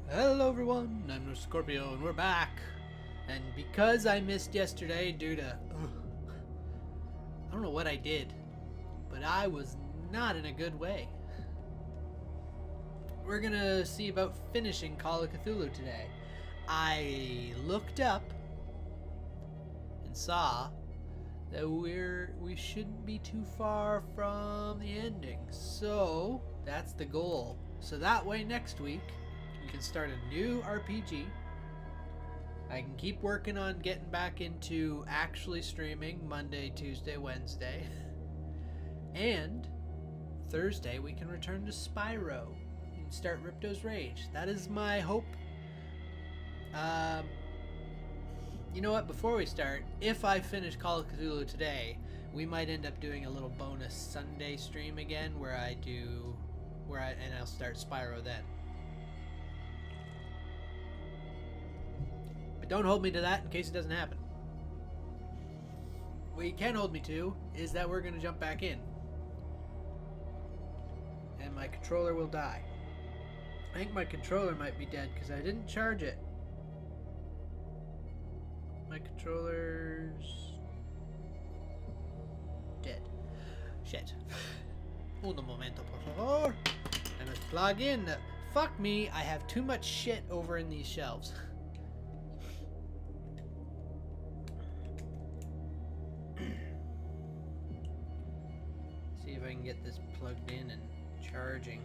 Hello everyone, I'm NorseScorpio and we're back. And because I missed yesterday due to... I don't know what I did, but I was not in a good way. We're gonna see about finishing Call of Cthulhu today. I looked up and saw that we shouldn't be too far from the ending. So that's the goal. So that way next week we can start a new RPG. I can keep working on getting back into actually streaming Monday, Tuesday, Wednesday. And Thursday we can return to Spyro and start Ripto's Rage. That is my hope. You know what? Before we start, if I finish Call of Cthulhu today, we might end up doing a little bonus Sunday stream again where I'll start Spyro then. But don't hold me to that in case it doesn't happen. What you can hold me to is that we're going to jump back in. And my controller will die. I think my controller might be dead because I didn't charge it. My controller's dead. Shit. Un momento, por favor. I must plug in. Fuck me, I have too much shit over in these shelves. See if I can get this plugged in and charging.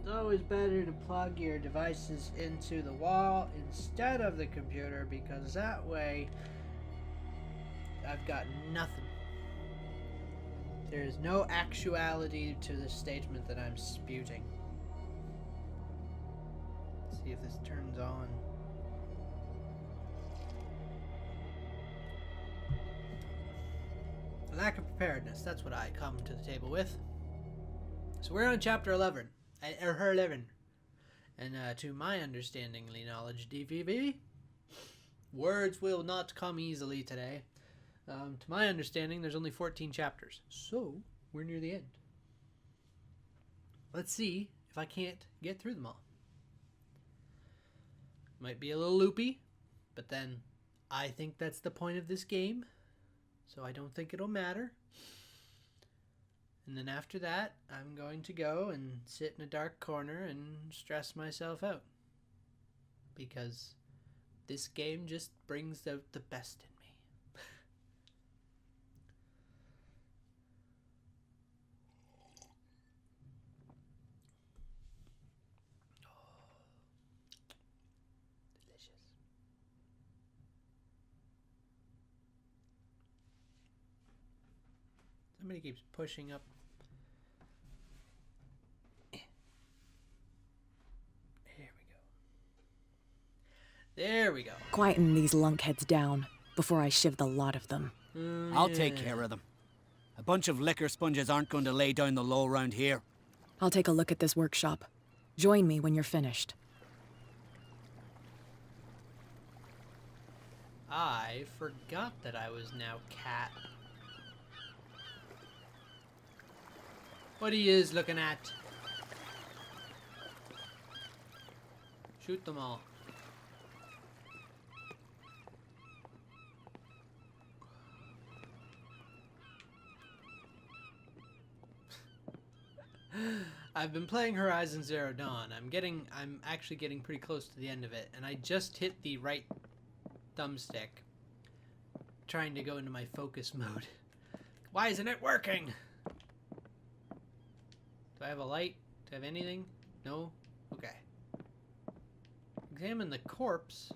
It's always better to plug your devices into the wall instead of the computer because that way I've got nothing. There is no actuality to the statement that I'm spewing. Let's see if this turns on. Lack of preparedness, that's what I come to the table with. So we're on chapter 11. Or her 11. And to my understandingly knowledge, DVB, words will not come easily today. To my understanding, there's only 14 chapters. So, we're near the end. Let's see if I can't get through them all. Might be a little loopy, but then I think that's the point of this game. So I don't think it'll matter. And then after that, I'm going to go and sit in a dark corner and stress myself out. Because this game just brings out the best in me. Oh, delicious. Somebody keeps pushing up. There we go. Quieten these lunkheads down before I shiv the lot of them. I'll take care of them. A bunch of liquor sponges aren't going to lay down the law around here. I'll take a look at this workshop. Join me when you're finished. I forgot that I was now cat. What he is looking at? Shoot them all. I've been playing Horizon Zero Dawn. I'm actually getting pretty close to the end of it, and I just hit the right thumbstick trying to go into my focus mode. Why isn't it working? Do I have a light? Do I have anything? No? Okay. Examine the corpse.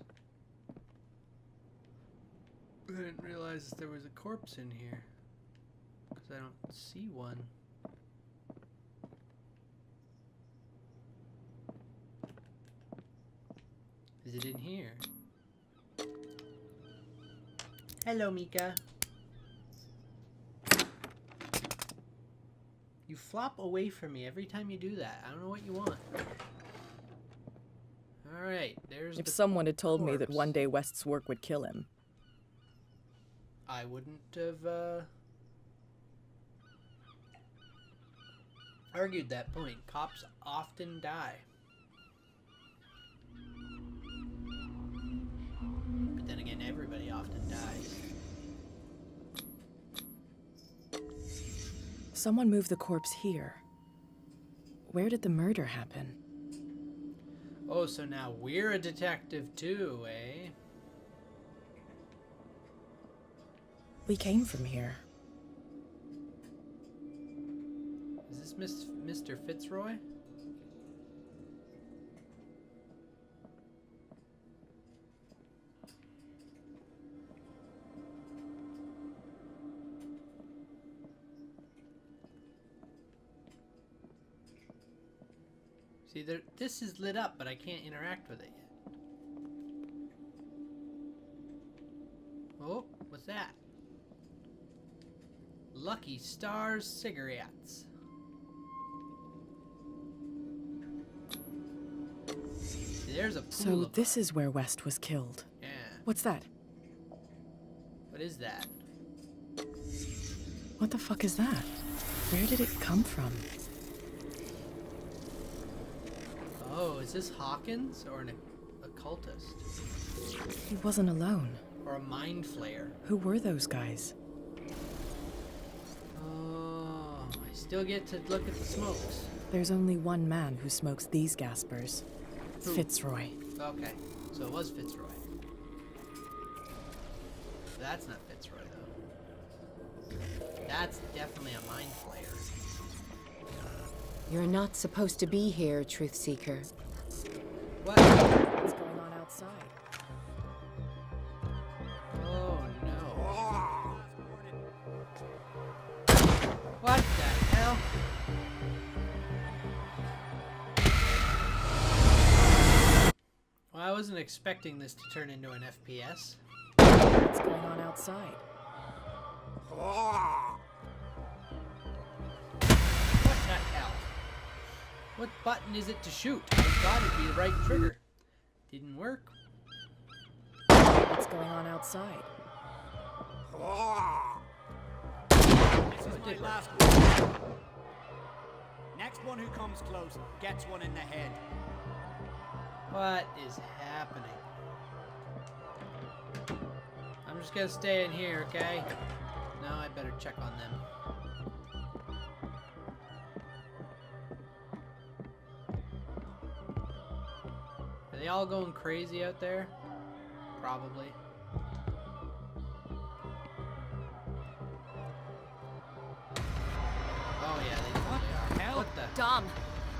I didn't realize there was a corpse in here because I don't see one. Is it in here? Hello, Mika. You flop away from me every time you do that. I don't know what you want. Alright, there's If the someone had told me that corpse. one day West's work would kill him, I wouldn't have argued that point. Cops often die. But then again, everybody often dies. Someone moved the corpse here. Where did the murder happen? Oh, so now we're a detective too, eh? We came from here. Is this Mr. Fitzroy? See, this is lit up, but I can't interact with it yet. Oh, what's that? Lucky Stars cigarettes. See, there's a pool So of this is where West was killed. Yeah. What's that? What is that? What the fuck is that? Where did it come from? Oh, is this Hawkins or an occultist? He wasn't alone. Or a mind flayer? Who were those guys? Oh, I still get to look at the smokes. There's only one man who smokes these gaspers. Who? Fitzroy. Okay, so it was Fitzroy. That's not Fitzroy, though. That's definitely a mind flayer. You're not supposed to be here, Truth Seeker. What? What's going on outside? Oh, no. What the hell? Well, I wasn't expecting this to turn into an FPS. What's going on outside? What the hell? What button is it to shoot? I thought it'd be the right trigger. Didn't work. What's going on outside? This is my last one. Next one who comes close gets one in the head. What is happening? I'm just gonna stay in here, okay? No, I better check on them. Are they all going crazy out there? Probably. Oh yeah, they totally are. What the? Dom,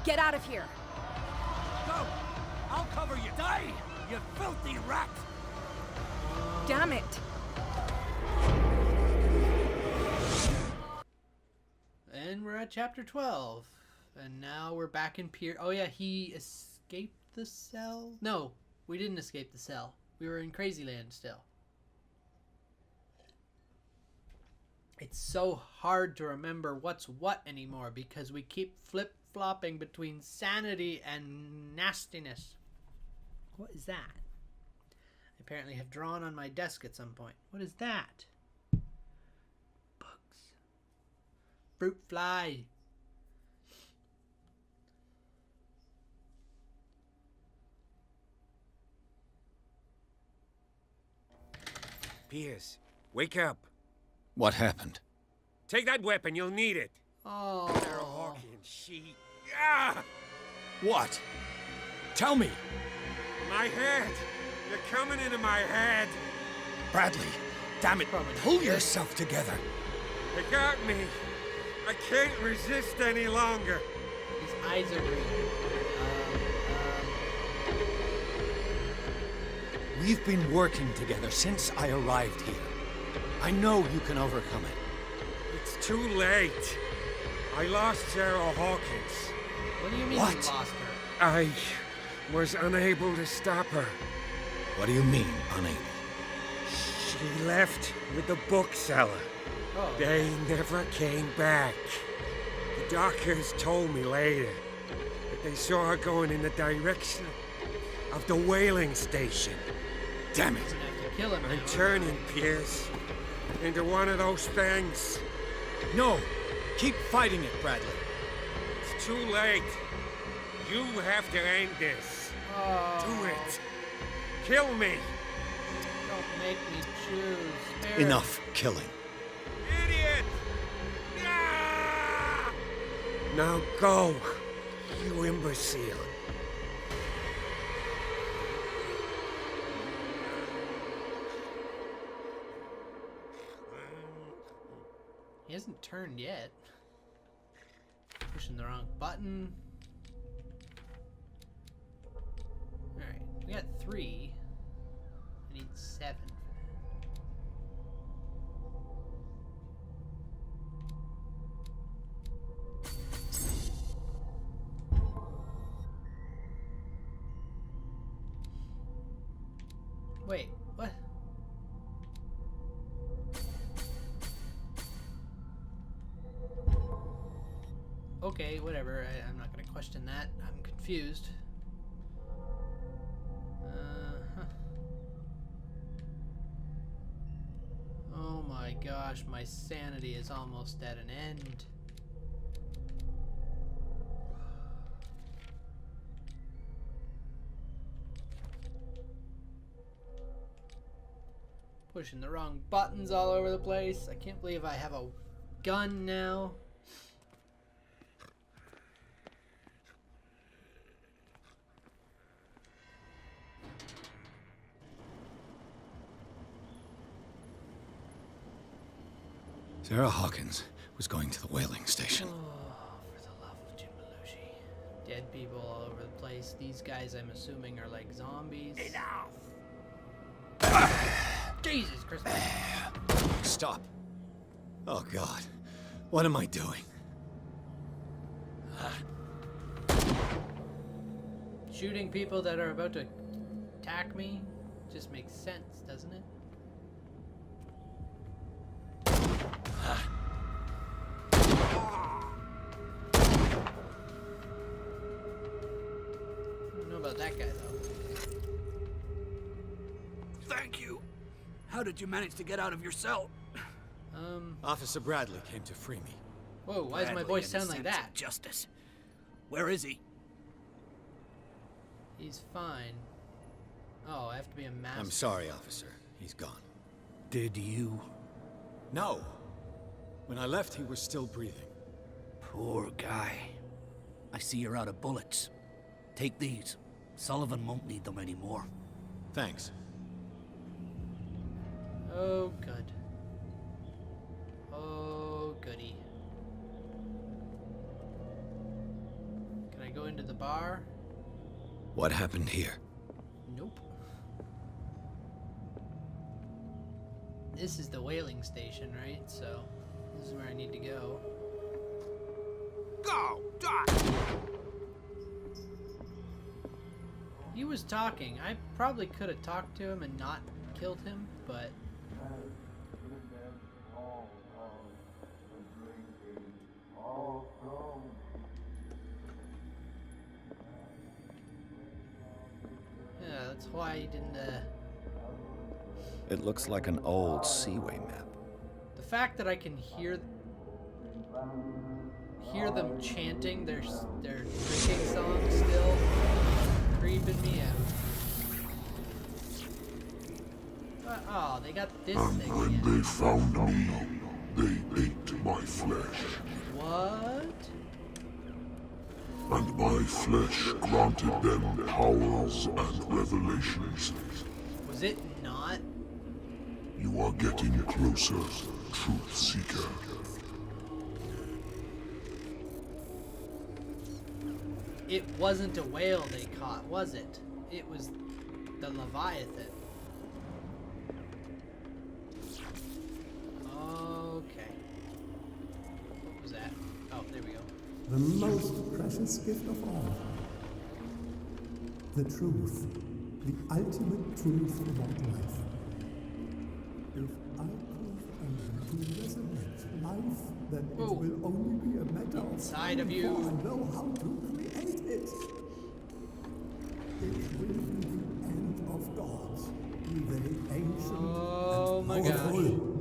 get out of here! Go! I'll cover you. Die, you filthy rat! Damn it! And we're at chapter 12. And now we're back in Pier. Oh yeah, he escaped the cell? No, we didn't escape the cell. We were in Crazyland still. It's so hard to remember what's what anymore because we keep flip-flopping between sanity and nastiness. What is that? I apparently have drawn on my desk at some point. What is that? Bugs. Fruit fly. Piers, wake up. What happened? Take that weapon, you'll need it. Oh. Sarah Hawkins, she... Ah! What? Tell me! My head! You're coming into my head! Bradley, damn it, Probably not pull good. yourself together. They got me. I can't resist any longer. His eyes are green. We've been working together since I arrived here. I know you can overcome it. It's too late. I lost Sarah Hawkins. What do you mean What? you lost her? I was unable to stop her. What do you mean, unable? She left with the bookseller. Oh. They never came back. The doctors told me later that they saw her going in the direction of the whaling station. Damn it! We're gonna have to kill him I'm now. turning, Piers, into one of those things. No! Keep fighting it, Bradley. too late. You have to end this. Oh, Do it. Kill me. don't make me choose. Spare Enough killing. Idiot! Ah! Now go, you imbecile. He hasn't turned yet. Pushing the wrong button. Alright, we got 3. I need 7 for that. Wait, what? Okay, whatever. I'm not gonna question that. I'm confused. Huh. Oh my gosh, my sanity is almost at an end. Pushing the wrong buttons all over the place. I can't believe I have a gun now. Sarah Hawkins was going to the whaling station. Oh, for the love of Jim Belushi. Dead people all over the place. These guys, I'm assuming, are like zombies. Enough! Jesus Christmas. Stop. Oh, God. What am I doing? Shooting people that are about to attack me just makes sense, doesn't it? I don't know about that guy, though. Thank you. How did you manage to get out of your cell? Officer Bradley came to free me. Whoa, why does my voice sound like that? Justice. Where is he? He's fine. Oh, I have to be a master. I'm sorry, officer. He's gone. Did you? No. When I left, he was still breathing. Poor guy. I see you're out of bullets. Take these. Sullivan won't need them anymore. Thanks. Oh, good. Oh, goody. Can I go into the bar? What happened here? Nope. This is the whaling station, right? So, this is where I need to go. Go! Die! He was talking. I probably could have talked to him and not killed him, but... yeah, that's why he didn't, It looks like an old Seaway map. The fact that I can hear them chanting their drinking song still creeping me out. Oh, they got this thing When again. they found me, they ate my flesh. What? And my flesh granted them powers and revelations. Was it not? You are getting closer, Truth Seeker. It wasn't a whale they caught, was it? It was the Leviathan. Okay. What was that? Oh, there we go. The most precious gift of all. The truth. The ultimate truth about life. If I prove only to resurrect life, then it Whoa. will only be a matter of Inside time of you. before I know how to create it. It will be the end of gods, be they ancient Oh and my powerful. gosh.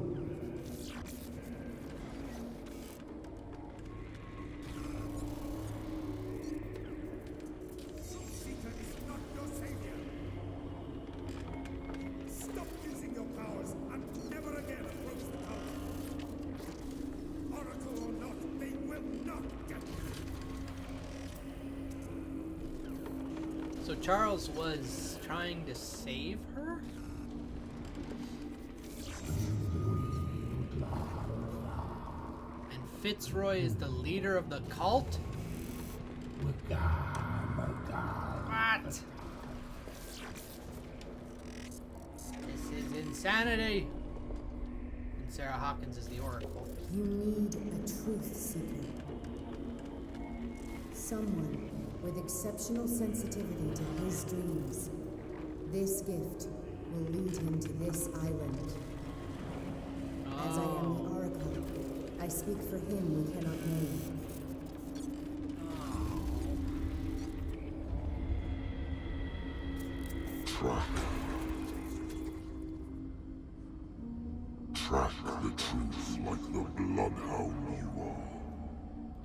So Charles was trying to save her? And Fitzroy is the leader of the cult? What? This is insanity. And Sarah Hawkins is the Oracle. You need a truth seeker. Someone with exceptional sensitivity to his dreams. This gift will lead him to this island. As I am the Oracle, I speak for him we cannot name. Track the truth like the bloodhound you are.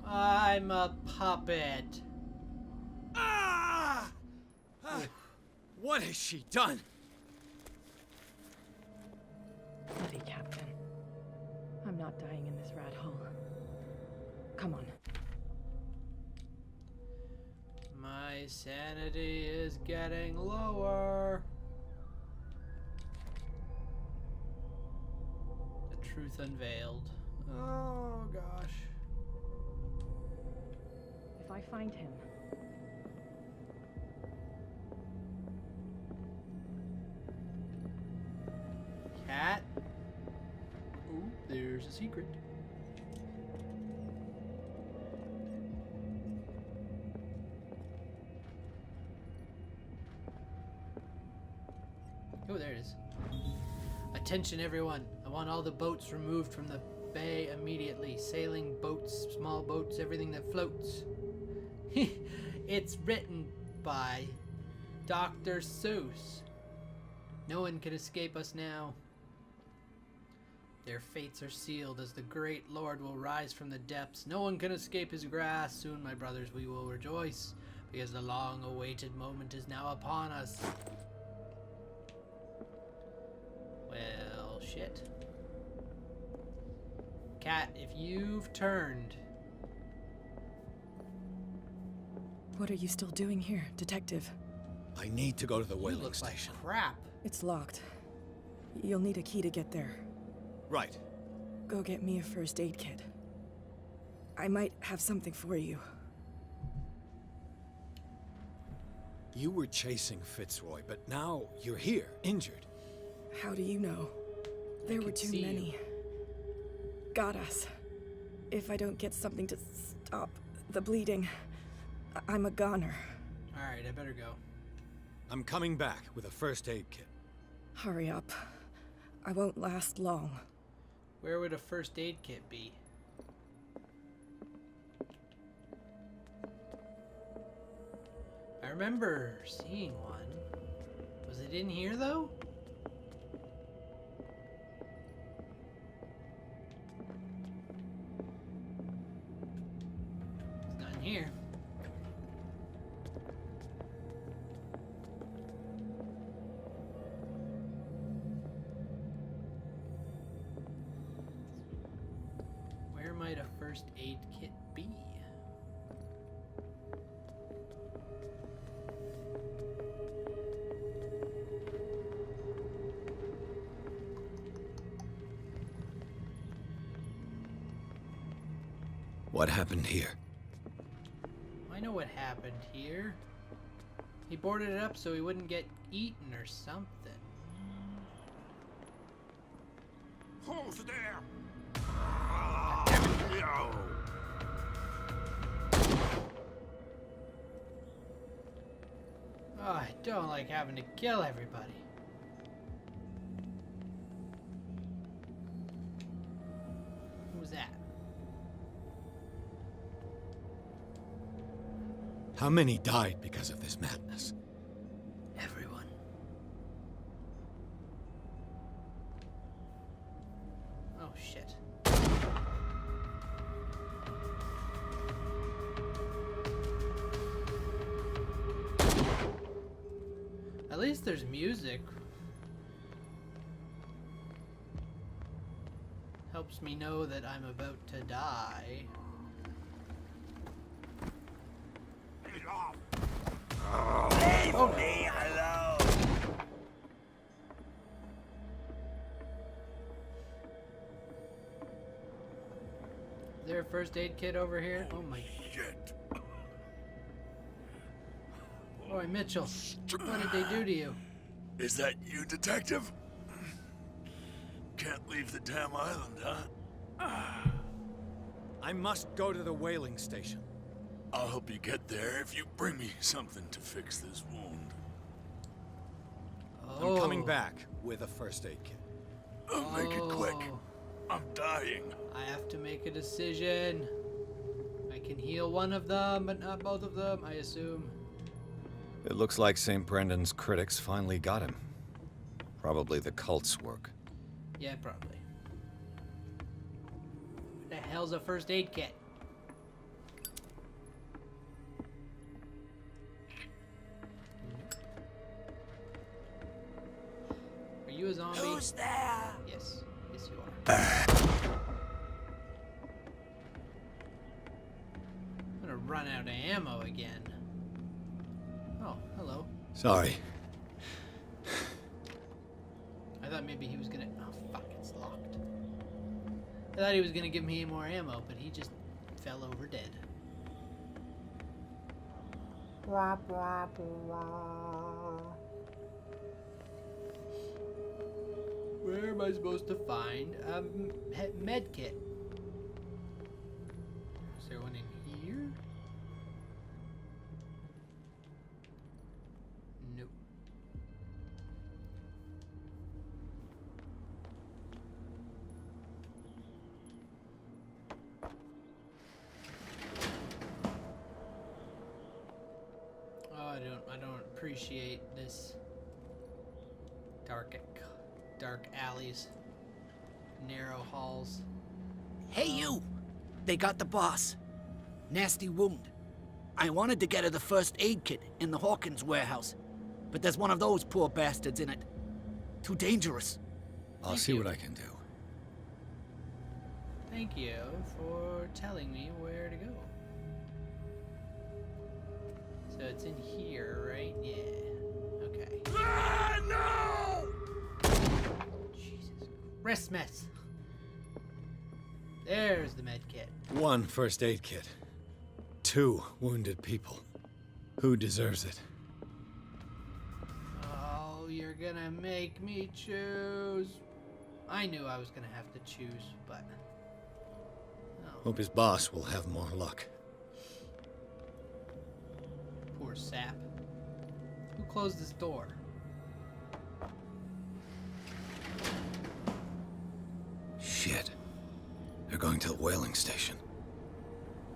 I'm a puppet. Ah! What has she done? Steady, Captain. I'm not dying in this rat hole. Come on. My sanity is getting lower. The truth unveiled. Oh gosh. If I find him, Cat. Ooh, there's a secret. Oh, there it is. Attention, everyone. I want all the boats removed from the bay immediately. Sailing boats, small boats, everything that floats. It's written by Dr. Seuss. No one can escape us now. Their fates are sealed as the great Lord will rise from the depths. No one can escape his grasp. Soon, my brothers, we will rejoice, because the long-awaited moment is now upon us. Well, shit. Cat, if you've turned... what are you still doing here, Detective? I need to go to the You whaling look like station. crap. It's locked. You'll need a key to get there. Right. Go get me a first aid kit. I might have something for you. You were chasing Fitzroy, but now you're here, injured. How do you know? There were could too see you. many. Got us. If I don't get something to stop the bleeding, I'm a goner. Alright, I better go. I'm coming back with a first aid kit. Hurry up. I won't last long. Where would a first aid kit be? I remember seeing one. Was it in here, though? It's not in here. Where might a first aid kit be? What happened here? I know what happened here. He boarded it up so he wouldn't get eaten or something. Who's there? Oh, I don't like having to kill everybody. Who was that? How many died because of this madness? Everyone. Oh, shit. At least there's music. Helps me know that I'm about to die. Oh first aid kit over here? Oh my shit. Boy, Mitchell, what did they do to you? Is that you, Detective? Can't leave the damn island, huh? I must go to the whaling station. I'll help you get there if you bring me something to fix this wound. I'm coming back with a first aid kit. Make it quick. I'm dying. I have to make a decision. I can heal one of them, but not both of them, I assume. It looks like St. Brendan's critics finally got him. Probably the cult's work. Yeah, probably. What the hell's a first aid kit? Are you a zombie? Who's there? Yes. Yes, you are. I'm gonna run out of ammo again. Oh, hello. Sorry. I thought maybe he was gonna... Oh, fuck, it's locked. I thought he was gonna give me more ammo, but he just fell over dead. Where am I supposed to find a med kit? Is there one in here? Nope. Oh, I don't appreciate this dark alleys, narrow halls. Hey, you! They got the boss. Nasty wound. I wanted to get her the first aid kit in the Hawkins warehouse, but there's one of those poor bastards in it. Too dangerous. I'll see what I can do. Thank you for telling me where to go. So it's in here, right? Yeah. Okay. Ah, no! Jesus Christmas. There's the med kit. 1 first aid kit. 2 wounded people. Who deserves it? Oh, you're gonna make me choose. I knew I was gonna have to choose, but... Oh, Hope his boss will have more luck. poor sap. Who closed this door? Shit. They're going to the whaling station.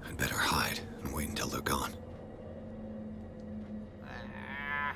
I'd better hide and wait until they're gone. Ah.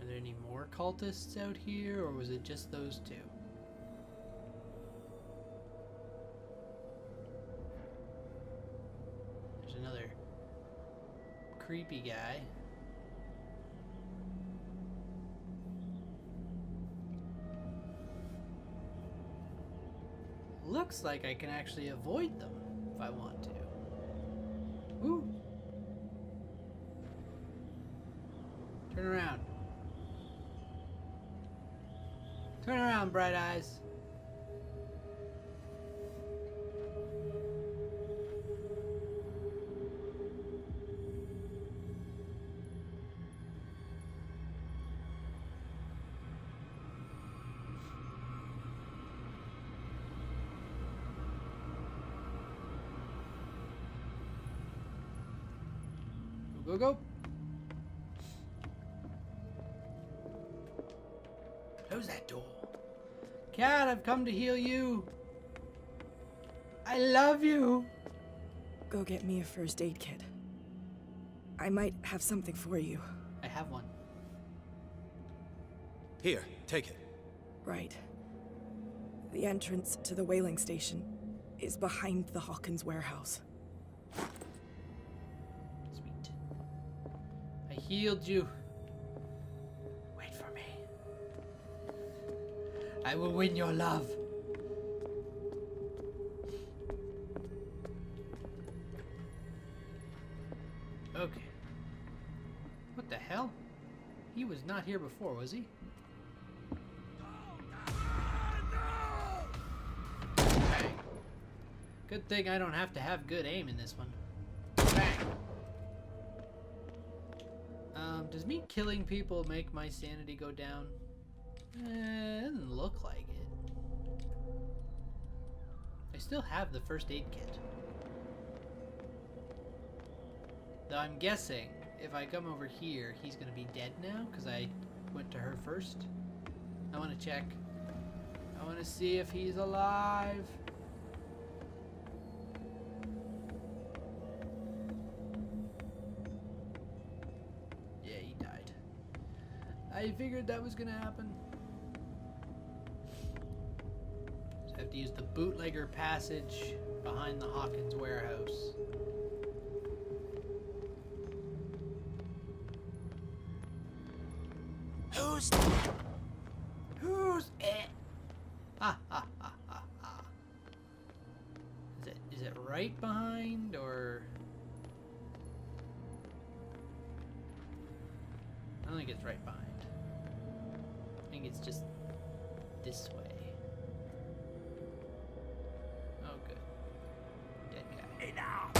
Are there any more cultists out here, or was it just those two? There's another creepy guy. Looks like I can actually avoid them if I want to. Ooh. Turn around. Turn around, bright eyes. Go, go, go. Close that door. Cat, I've come to heal you. I love you. Go get me a first aid kit. I might have something for you. I have one. Here, take it. Right. The entrance to the whaling station is behind the Hawkins warehouse. healed you. Wait for me. I will win your love. Okay. What the hell? He was not here before, was he? Bang. Good thing I don't have to have good aim in this one. Bang. Does me killing people make my sanity go down? It doesn't look like it. I still have the first aid kit. Though I'm guessing if I come over here, he's gonna be dead now because I went to her first. I want to check. I want to see if he's alive. Yeah, he died. I figured that was gonna happen. So I have to use the bootlegger passage behind the Hawkins warehouse. Who's it? Ha ha ha ha ha. Is it right behind or? I don't think it's right behind. I think it's just this way. Oh good. Dead guy. Hey now.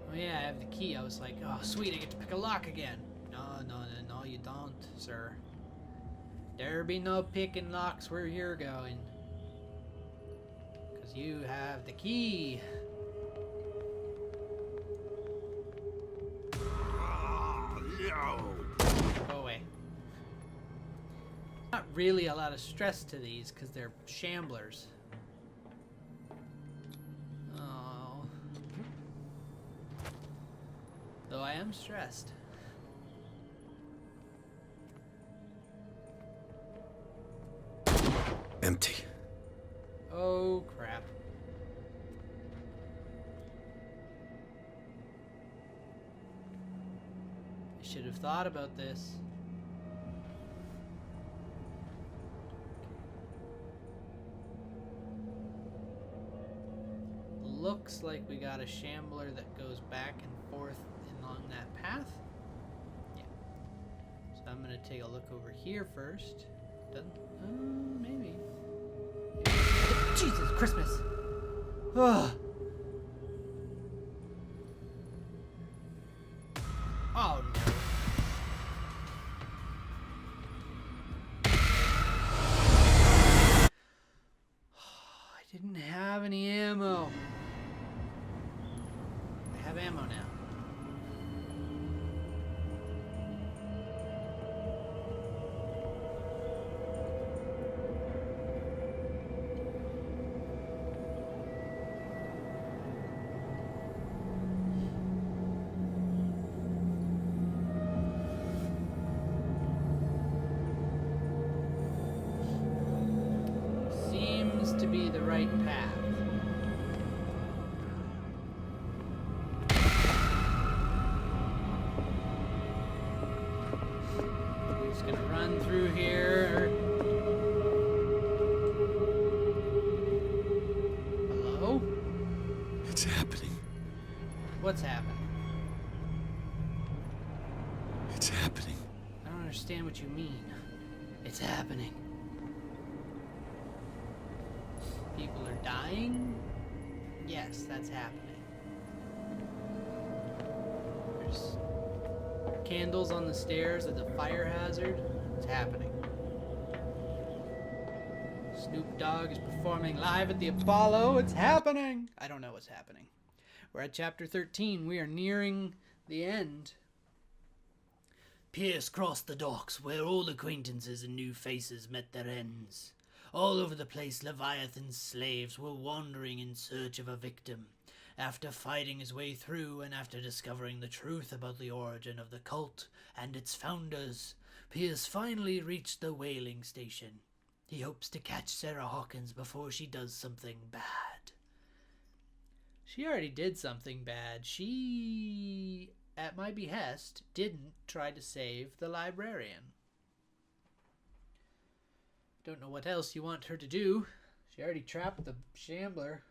Oh yeah, I have the key. I was like, oh sweet, I get to pick a lock again. No, you don't, sir. There be no picking locks where you're going. Because you have the key. Go away. Not really a lot of stress to these because they're shamblers. Oh. Though I am stressed. Empty. Oh, crap. I should have thought about this. Looks like we got a shambler that goes back and forth along that path. Yeah. So I'm gonna take a look over here first. Maybe. Jesus Christmas! Ugh. Oh no. I didn't have any ammo. I have ammo now. To be the right path. Just gonna run through here. Hello? It's happening. What's happening? It's happening. I don't understand what you mean. It's happening. People are dying? Yes, that's happening. There's candles on the stairs as a fire hazard. It's happening. Snoop Dogg is performing live at the Apollo. It's happening! I don't know what's happening. We're at chapter 13. We are nearing the end. Pierce crossed the docks where old acquaintances and new faces met their ends. All over the place, Leviathan's slaves were wandering in search of a victim. After fighting his way through and after discovering the truth about the origin of the cult and its founders, Pierce finally reached the whaling station. He hopes to catch Sarah Hawkins before she does something bad. She already did something bad. She, at my behest, didn't try to save the librarian. Don't know what else you want her to do. She already trapped the shambler.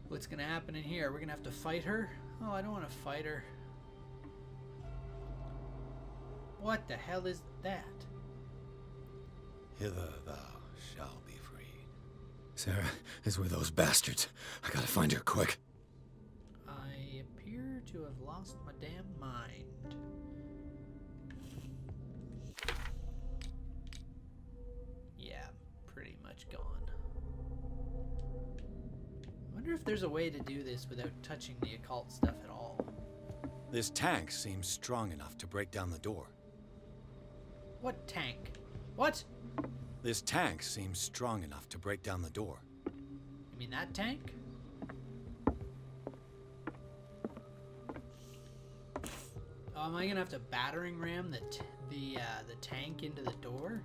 What's gonna happen in here? We're gonna have to fight her? Oh, I don't want to fight her. What the hell is that? Hither thou shalt be freed. Sarah is with those bastards. I gotta find her quick. I appear to have lost my damn mind. Yeah, pretty much gone. I wonder if there's a way to do this without touching the occult stuff at all. This tank seems strong enough to break down the door. What tank? What? This tank seems strong enough to break down the door. You mean that tank? Oh, am I gonna have to battering ram the tank into the door?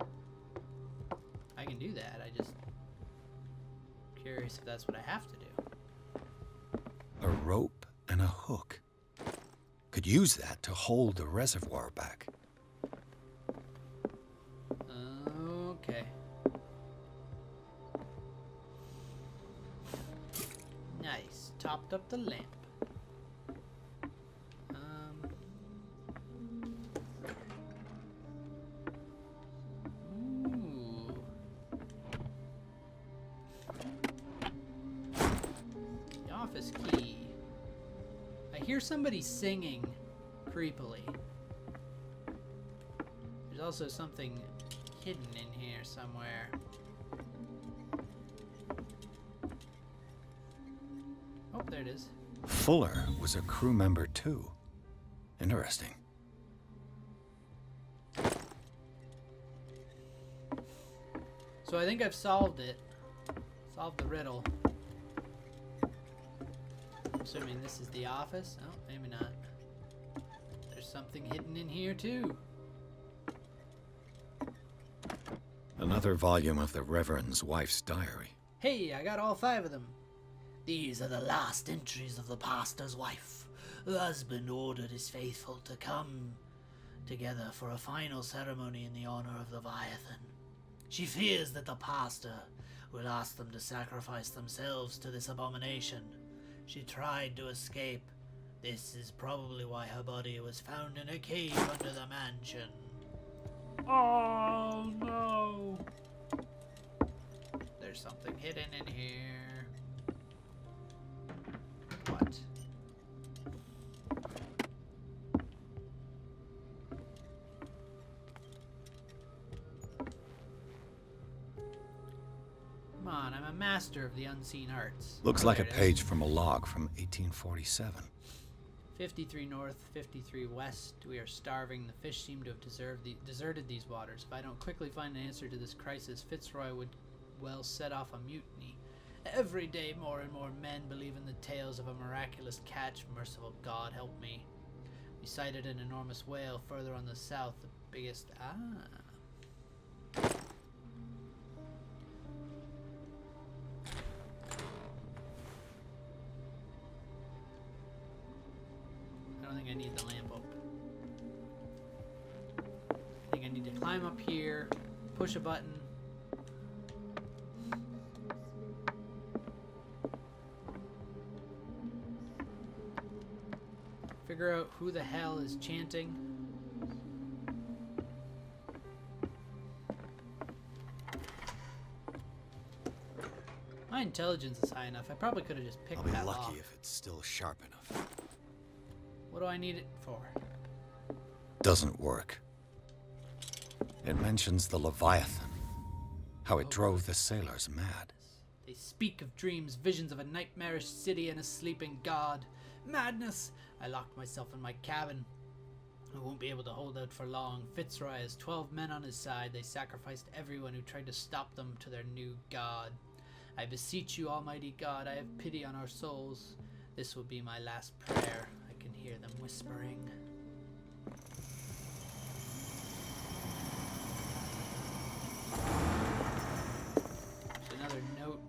I can do that. I just curious if that's what I have to do. A rope and a hook. Could use that to hold the reservoir back. Okay. Nice. Topped up the lamp. Ooh. The office key. I hear somebody singing creepily. There's also something hidden in here somewhere. Oh, there it is. Fuller was a crew member too. Interesting. So I think I've solved it. Solved the riddle. Assuming this is the office. Oh, maybe not. There's something hidden in here too. Another volume of the Reverend's wife's diary. Hey, I got all 5 of them. These are the last entries of the pastor's wife. The husband ordered his faithful to come together for a final ceremony in the honor of Leviathan. She fears that the pastor will ask them to sacrifice themselves to this abomination. She tried to escape. This is probably why her body was found in a cave under the mansion. Oh no! There's something hidden in here. What? Come on, I'm a master of the unseen arts. Looks Oh, like a there it is. page from a log from 1847. 53 north, 53 west. We are starving. The fish seem to have deserted these waters. If I don't quickly find an answer to this crisis, Fitzroy would well set off a mutiny. Every day more and more men believe in the tales of a miraculous catch. Merciful God, help me. We sighted an enormous whale further on the south, the biggest... I don't think I need the lamp up. I think I need to climb up here, push a button. Figure out who the hell is chanting. My intelligence is high enough. I probably could have just picked I'll be that lucky lock. if it's still sharp enough. What do I need it for? Doesn't work. It mentions the Leviathan. How it drove the sailors mad. They speak of dreams, visions of a nightmarish city and a sleeping god. Madness! I locked myself in my cabin. I won't be able to hold out for long. Fitzroy has 12 men on his side. They sacrificed everyone who tried to stop them to their new god. I beseech you, Almighty God, I have pity on our souls. This will be my last prayer. I can hear them whispering. There's another note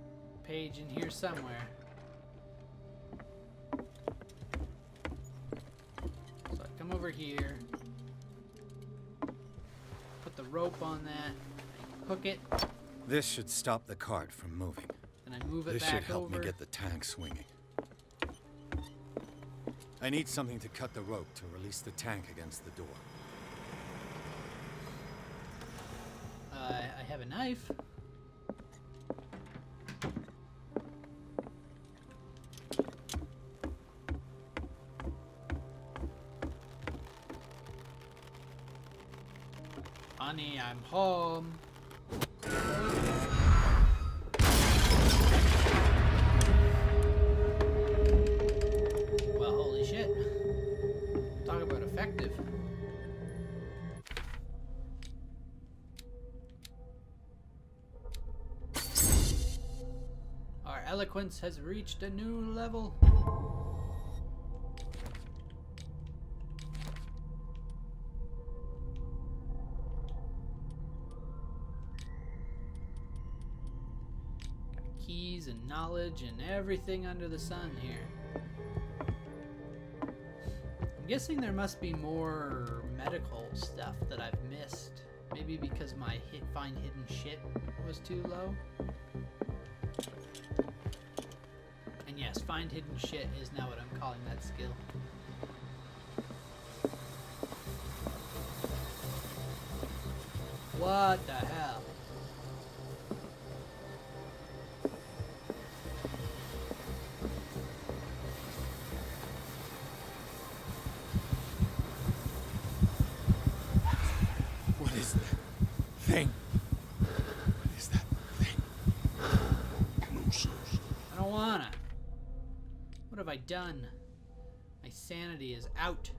page in here somewhere. So I come over here, put the rope on that, hook it. This should stop the cart from moving. And I move it This back should help over. me get the tank swinging. I need something to cut the rope to release the tank against the door. I have a knife. Honey, I'm home. Well, holy shit. Talk about effective. Our eloquence has reached a new level. Keys and knowledge and everything under the sun here. I'm guessing there must be more medical stuff that I've missed. Maybe because my find hidden shit was too low. And yes, find hidden shit is now what I'm calling that skill. What the hell? What is that thing? What is that thing? I don't wanna. What have I done? My sanity is out.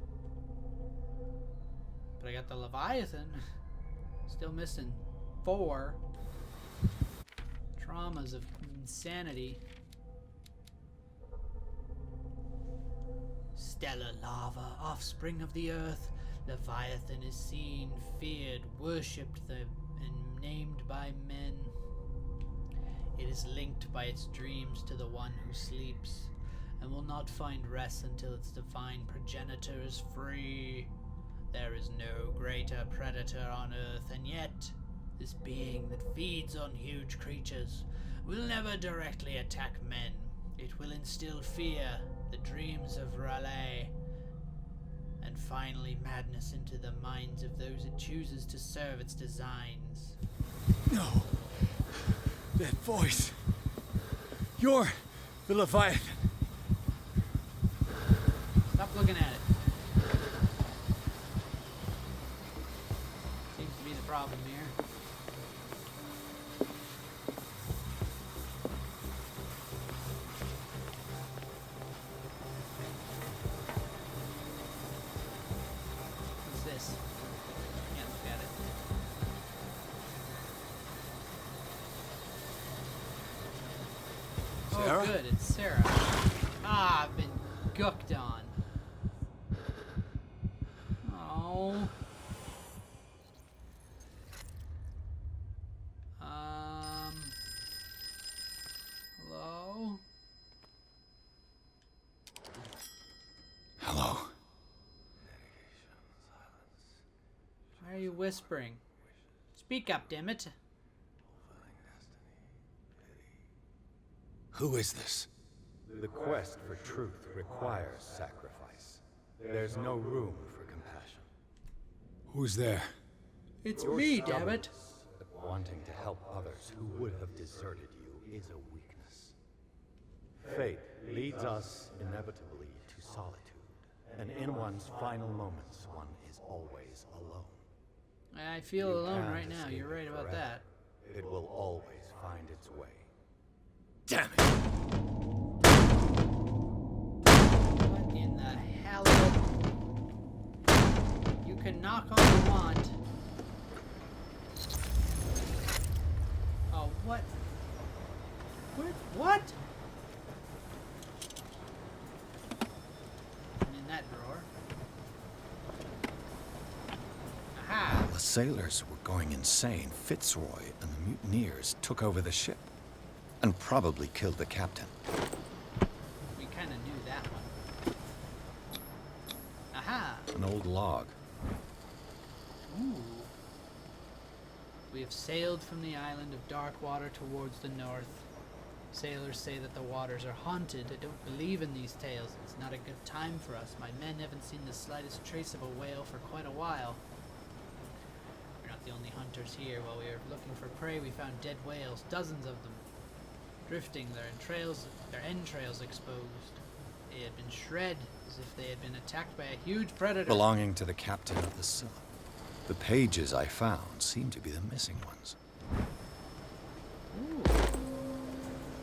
But I got the Leviathan. Still missing 4 traumas of insanity. Stellar lava, offspring of the earth. Leviathan is seen, feared, worshipped, and named by men. It is linked by its dreams to the one who sleeps, and will not find rest until its divine progenitor is free. There is no greater predator on Earth, and yet, this being that feeds on huge creatures will never directly attack men. It will instill fear, the dreams of Raleigh, and finally madness into the minds of those it chooses to serve its designs. No. That voice. You're the Leviathan. Stop looking at it. Seems to be the problem here. What's this? Can't look at it. Sarah? Oh, good, it's Sarah. Ah, I've been gucked on. Oh. Hello? Hello. Why are you whispering? Speak up, dammit. Who is this? The quest for truth requires sacrifice. There's no room for compassion. Who's there? It's Your me, dammit. stubbornness at wanting to help others who would have deserted you is a weakness. Fate leads us inevitably to solitude, and in one's final moments, one is always alone. I feel You alone can't right now. escape You're right it about forever. that. It will always find its way. Damn it! What in the hell? You can knock all you want. Oh, what? Where What? And in that drawer. Aha! While the sailors were going insane, Fitzroy and the mutineers took over the ship. And probably killed the captain. We kind of knew that one. Aha! An old log. Ooh. We have sailed from the island of Darkwater towards the north. Sailors say that the waters are haunted. I don't believe in these tales. It's not a good time for us. My men haven't seen the slightest trace of a whale for quite a while. We're not the only hunters here. While we were looking for prey, we found dead whales, dozens of them, drifting, their entrails exposed. They had been shred, as if they had been attacked by a huge predator. Belonging to the captain of the Scylla. The pages I found seem to be the missing ones. Ooh.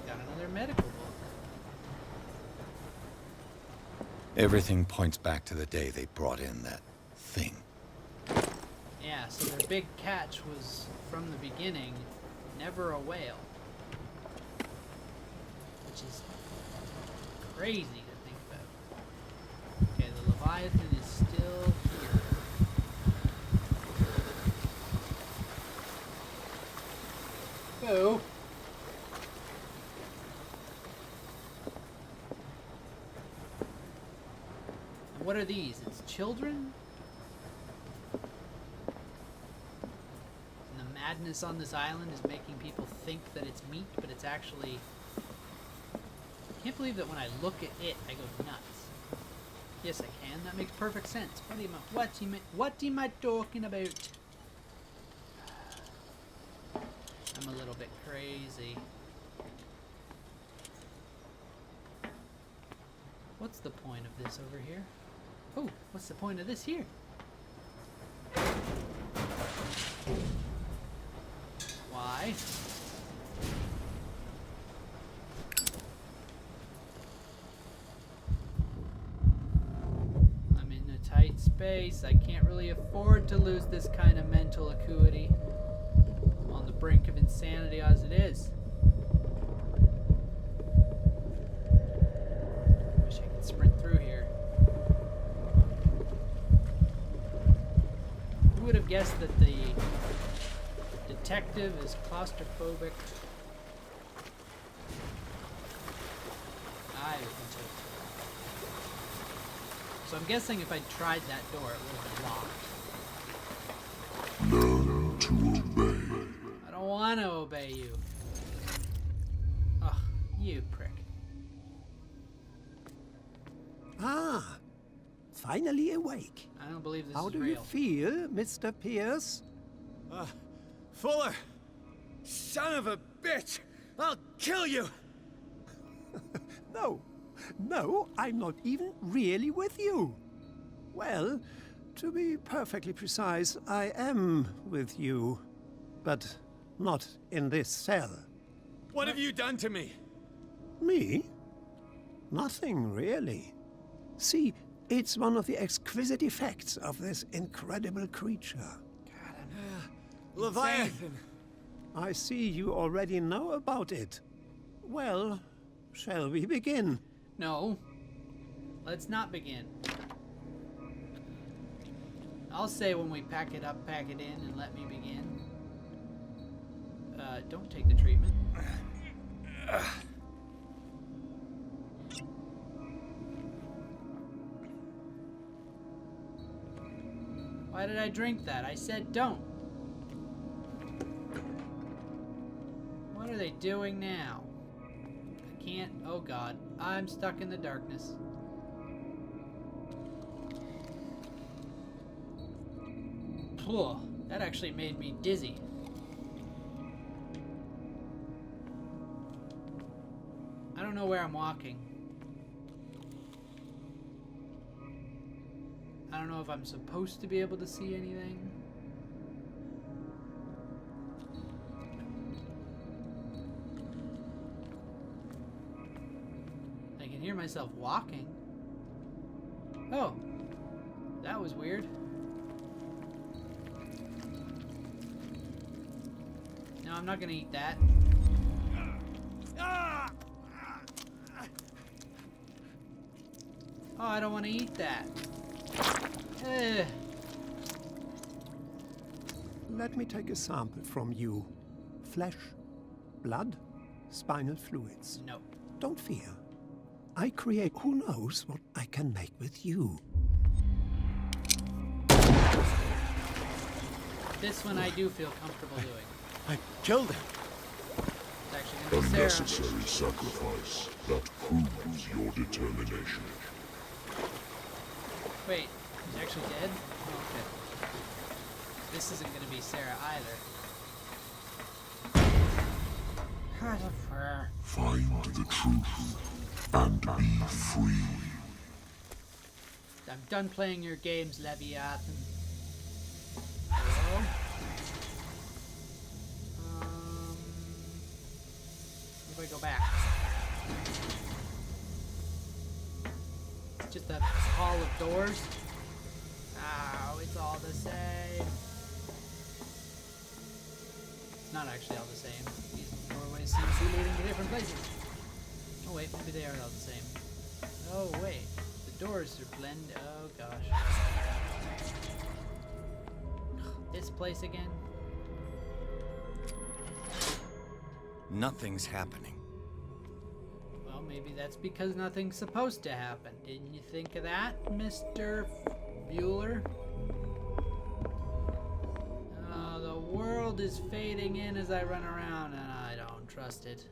Got another medical book. Everything points back to the day they brought in that thing. Yeah, so their big catch was, from the beginning, never a whale. Which is crazy to think about. Okay, the Leviathan is still here. Oh. And what are these? It's children? And the madness on this island is making people think that it's meat, but it's actually... I can't believe that when I look at it, I go nuts. Yes, I can. That makes perfect sense. What am I talking about? I'm a little bit crazy. What's the point of this over here? Oh, what's the point of this here? Why? I'm in a tight space. I can't really afford to lose this kind of mental acuity. I'm on the brink of insanity as it is. Wish I could sprint through here. Who would have guessed that the detective is claustrophobic? I wouldn't have. So I'm guessing if I tried that door, it would have been locked. Learn to obey. I don't want to obey you. Ugh, you prick. Ah, finally awake. I don't believe this How is do real. you feel, Mr. Pierce? Fuller! Son of a bitch! I'll kill you! No, I'm not even really with you. Well, to be perfectly precise, I am with you. But not in this cell. What have you done to me? Me? Nothing, really. See, it's one of the exquisite effects of this incredible creature. Leviathan! I see you already know about it. Well, shall we begin? No. Let's not begin. I'll say when we pack it up, pack it in, and let me begin. Don't take the treatment. Why did I drink that? I said don't. What are they doing now? I can't. Oh god. I'm stuck in the darkness. Whoa, that actually made me dizzy. I don't know where I'm walking. I don't know if I'm supposed to be able to see anything. I can hear myself walking. Oh, that was weird. No, I'm not gonna eat that. Oh, I don't want to eat that. Eh. Let me take a sample from you. Flesh, blood, spinal fluids. No. Don't fear. I create who knows what I can make with you. This one I do feel comfortable doing. I killed him. It's actually going to be Sarah. Unnecessary sacrifice that proves your determination. Wait, he's actually dead? Oh, okay. This isn't going to be Sarah either. Find the truth and be free. I'm done playing your games, Leviathan. Hello? Where do I go back? It's just a hall of doors. Oh, it's all the same. It's not actually all the same. These doorways seem to be leading to different places. Oh wait, maybe they are all the same. Oh wait, the doors are blended. Oh gosh. This place again? Nothing's happening. Well, maybe that's because nothing's supposed to happen. Didn't you think of that, Mr. Bueller? Oh, the world is fading in as I run around, and I don't trust it.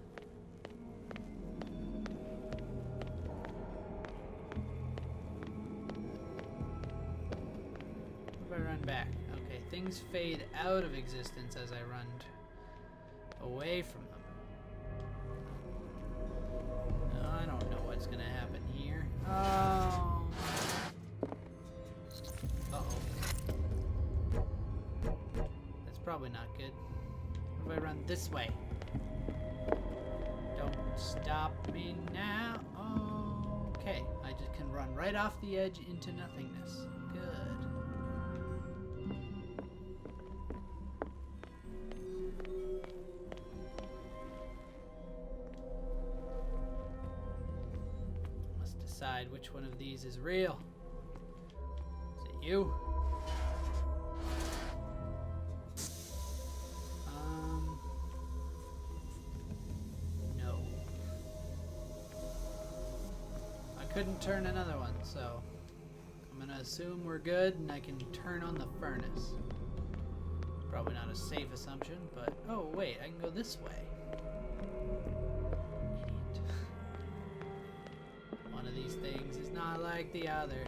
What if I run back? Okay, things fade out of existence as I run away from them. I don't know what's gonna happen here. Oh. Uh-oh. That's probably not good. What if I run this way? Don't stop me now. Okay, I just can run right off the edge into nothingness. Good. Decide which one of these is real. Is it you? No. I couldn't turn another one, so I'm gonna assume we're good and I can turn on the furnace. Probably not a safe assumption, but oh wait, I can go this way. These things is not like the other.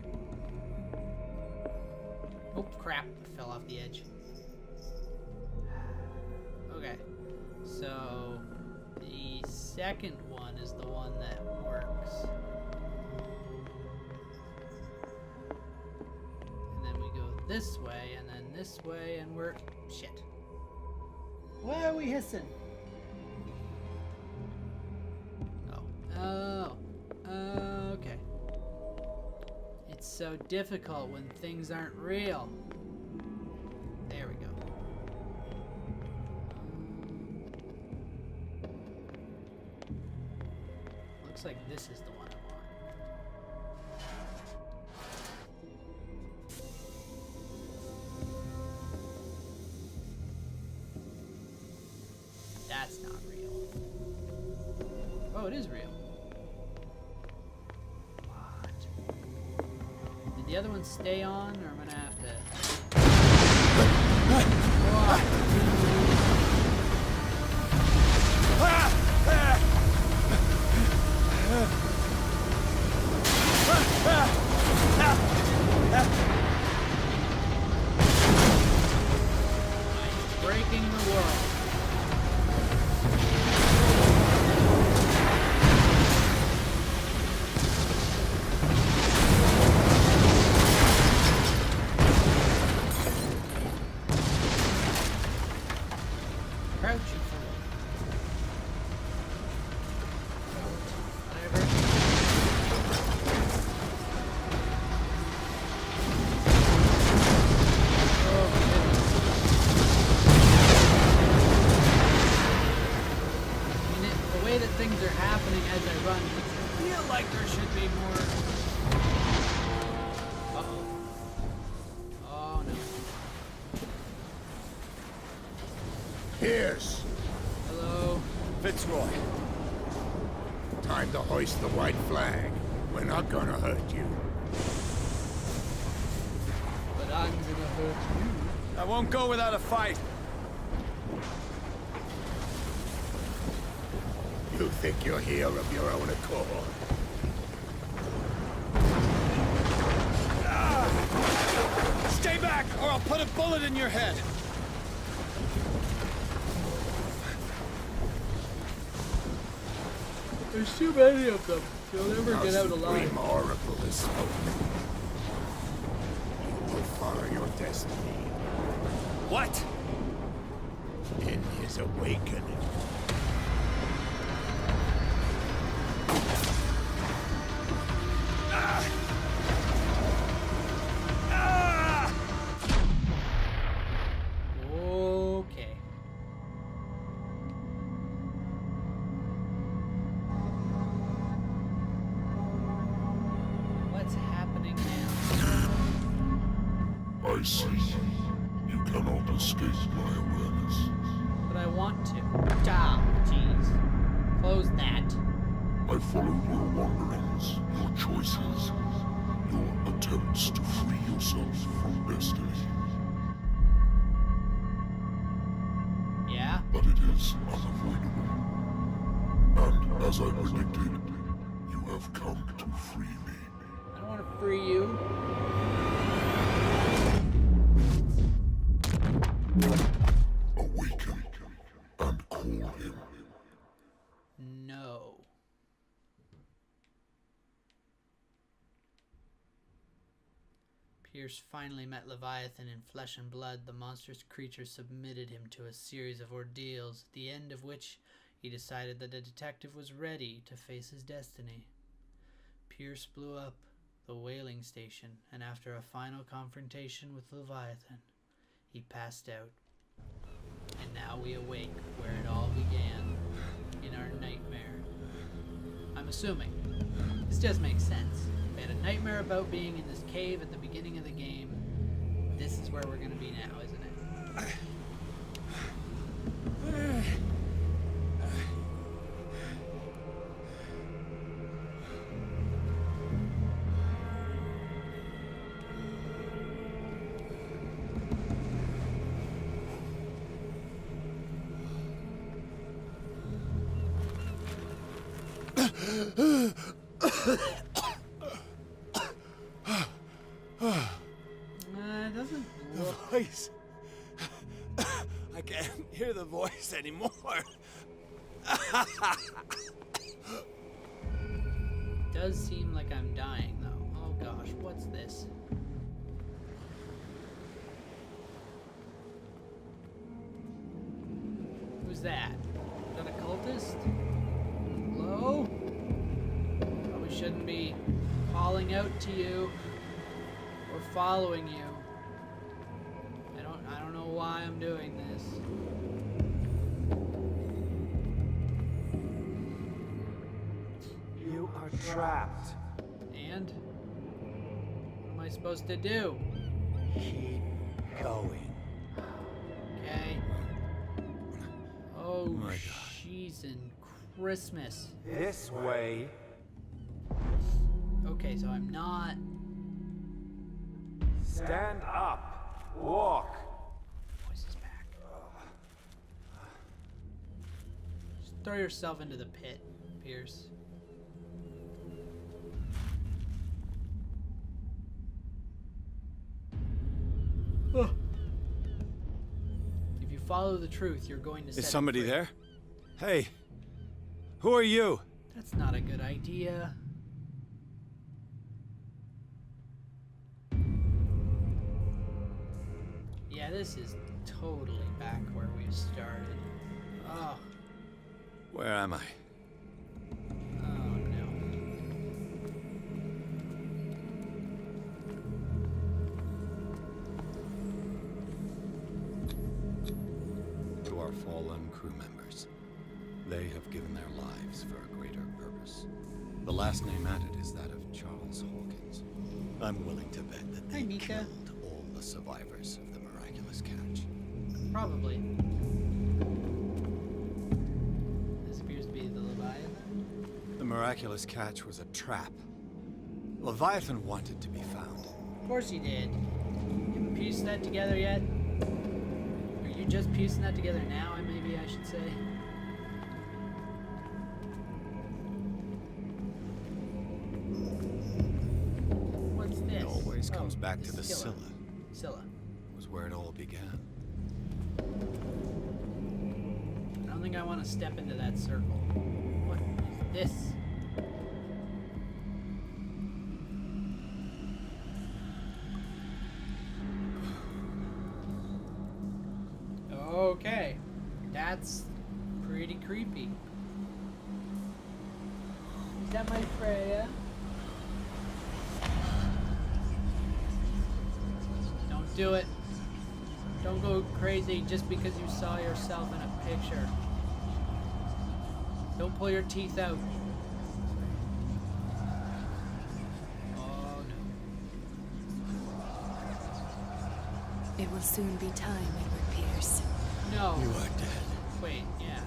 Oh crap, I fell off the edge. Okay, so the second one is the one that works. And then we go this way, and then this way, and we're... shit. Why are we hissing? Oh. Okay. It's so difficult when things aren't real. There we go. Looks like this is the one I want. That's not real. Oh, it is real. The other one stay on, or I'm gonna have to... I'm breaking the world. Things are happening as I run. I feel like there should be more Pierce. Hello. Fitzroy. Time to hoist the white flag. We're not gonna hurt you. But I'm gonna hurt you. I won't go without a fight. You think you're here of your own accord? Stay back, or I'll put a bullet in your head. There's too many of them. You'll never get out alive. Supreme Oracle is spoken. You will follow your destiny. What? In his awakening. Okay. What's happening now? I see. You cannot escape my awareness. But I want to. Ah, jeez. Close that. I followed your wanderings, your choices, your attempts to free yourself from destiny. Yeah? But it is unavoidable. And as I predicted, you have come to free me. I don't want to free you. Awaken and call him. No. Pierce finally met Leviathan in flesh and blood. The monstrous creature submitted him to a series of ordeals, at the end of which he decided that the detective was ready to face his destiny. Pierce blew up the whaling station, and after a final confrontation with Leviathan, he passed out. And now we awake where it all began, in our nightmare. I'm assuming. This does make sense. We had a nightmare about being in this cave at the beginning of the game. This is where we're going to be now, isn't it? It doesn't The voice. I can't hear the voice anymore. does seem like I'm dying, though. Oh gosh, what's this? Who's that? Is that a cultist? Hello? Probably shouldn't be calling out to you or following you. I don't know why I'm doing this. You are trapped. And? What am I supposed to do? Keep going. Okay. Oh, my God. jeez and Christmas. This way. Okay, so I'm not... Stand up. Walk. Voice is back. Just throw yourself into the pit, Pierce. Ugh. If you follow the truth, you're going to set Is him somebody free. there? Hey. Who are you? That's not a good idea. Yeah, this is totally back where we started. Oh. Where am I? Oh no. To our fallen crew members, they have given their lives for a greater purpose. The last name added is that of Charles Hawkins. I'm willing to bet that they killed all the survivors of the miraculous catch. Probably. miraculous catch was a trap. Leviathan wanted to be found. Of course he did. You haven't pieced that together yet? Are you just piecing that together now, maybe I should say? What's this? It always comes Oh, back to the Scylla. Scylla. Was where it all began. I don't think I want to step into that circle. What is this? Okay, that's pretty creepy. Is that my Freya? Don't do it. Don't go crazy just because you saw yourself in a picture. Don't pull your teeth out. Oh no. It will soon be time, Edward Pierce. No. You are dead. Wait, yeah.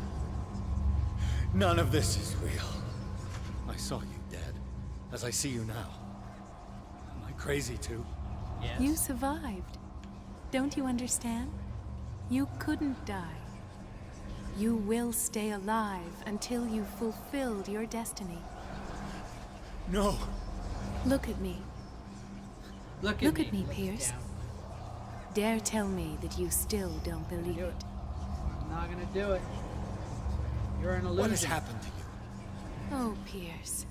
None of this is real. I saw you dead, as I see you now. Am I crazy too? Yes. You survived. Don't you understand? You couldn't die. You will stay alive until you've fulfilled your destiny. No. Look at me. Look at me, Pierce. Dare tell me that you still don't believe it. I'm not gonna do it. You're an illusion. What has happened to you? Oh, Pierce.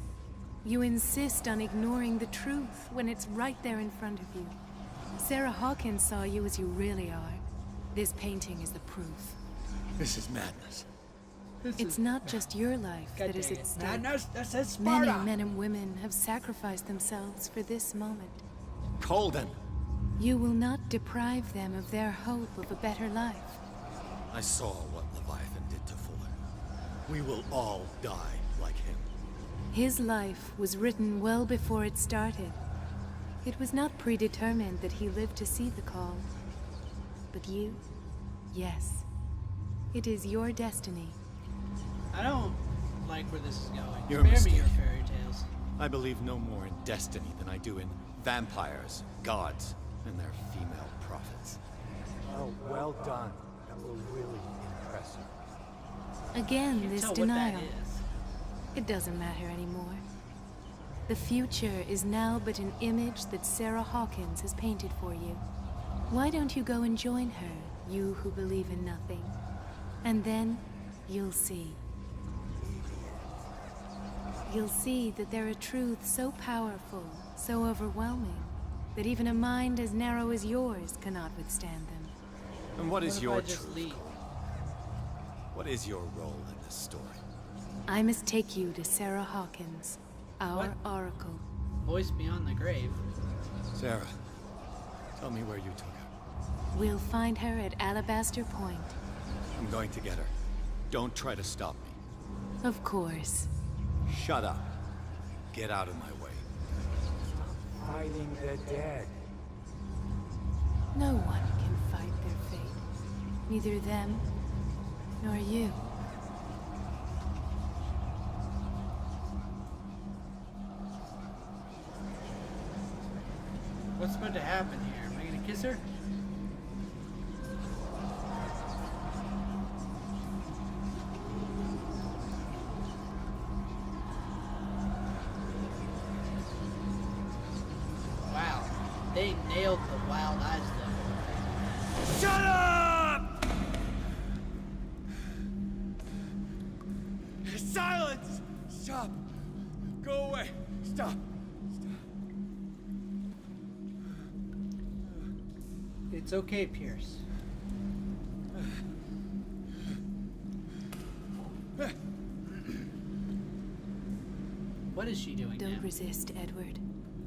You insist on ignoring the truth when it's right there in front of you. Sarah Hawkins saw you as you really are. This painting is the proof. This is madness. It's not just your life that is at stake. Madness, this is Many Sparta. men and women have sacrificed themselves for this moment. Colden! You will not deprive them of their hope of a better life. I saw what Leviathan did to Fuller. We will all die like him. His life was written well before it started. It was not predetermined that he lived to see the call. But you, yes. It is your destiny. I don't like where this is going. You're Spare me mistaken. your fairy tales. I believe no more in destiny than I do in vampires, gods, and their female prophets. Oh, well done. That will really impress you. Again, Can't this tell what that denial. is. It doesn't matter anymore. The future is now but an image that Sarah Hawkins has painted for you. Why don't you go and join her, you who believe in nothing? And then, you'll see. You'll see that there are truths so powerful, so overwhelming, that even a mind as narrow as yours cannot withstand them. And what is if your I just truth? leave? What is your role in this story? I must take you to Sarah Hawkins, our What? oracle. Voice beyond the grave. Sarah, tell me where you took her. We'll find her at Alabaster Point. I'm going to get her. Don't try to stop me. Of course. Shut up. Get out of my way. Fighting the dead. No one can fight their fate. Neither them, nor you. What's about to happen here? Am I gonna kiss her? Wow, they nailed the wild eyes though. Shut up! Silence! Stop! Go away! Stop! It's okay, Pierce. What is she doing Don't now? resist, Edward.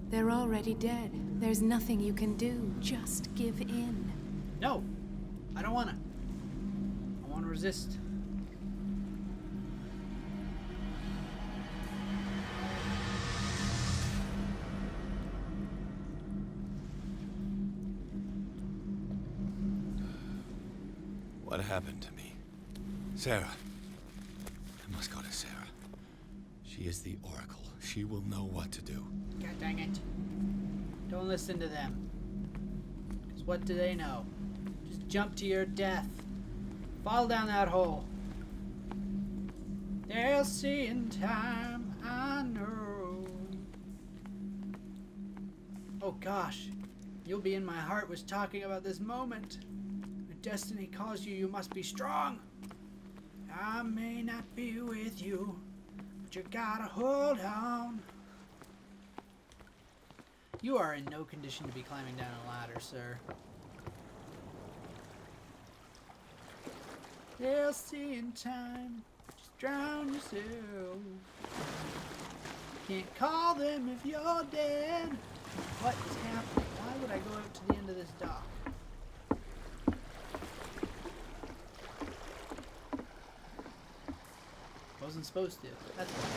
They're already dead. There's nothing you can do. Just give in. No, I don't wanna. I wanna resist. What happened to me? Sarah. I must go to Sarah. She She is the Oracle. She will know what to do. God dang it. Don't listen to them. Because what do they know? Just jump to your death. Fall down that hole. They'll see in time, I know. Oh gosh. You'll be in my heart was talking about this moment. When destiny calls you, you must be strong. I may not be with you, but you gotta hold on. You are in no condition to be climbing down a ladder, sir. They'll see in time. Just drown yourself. Can't call them if you're dead. What is happening? Why would I go out to the end of this dock? Wasn't supposed to. That's why.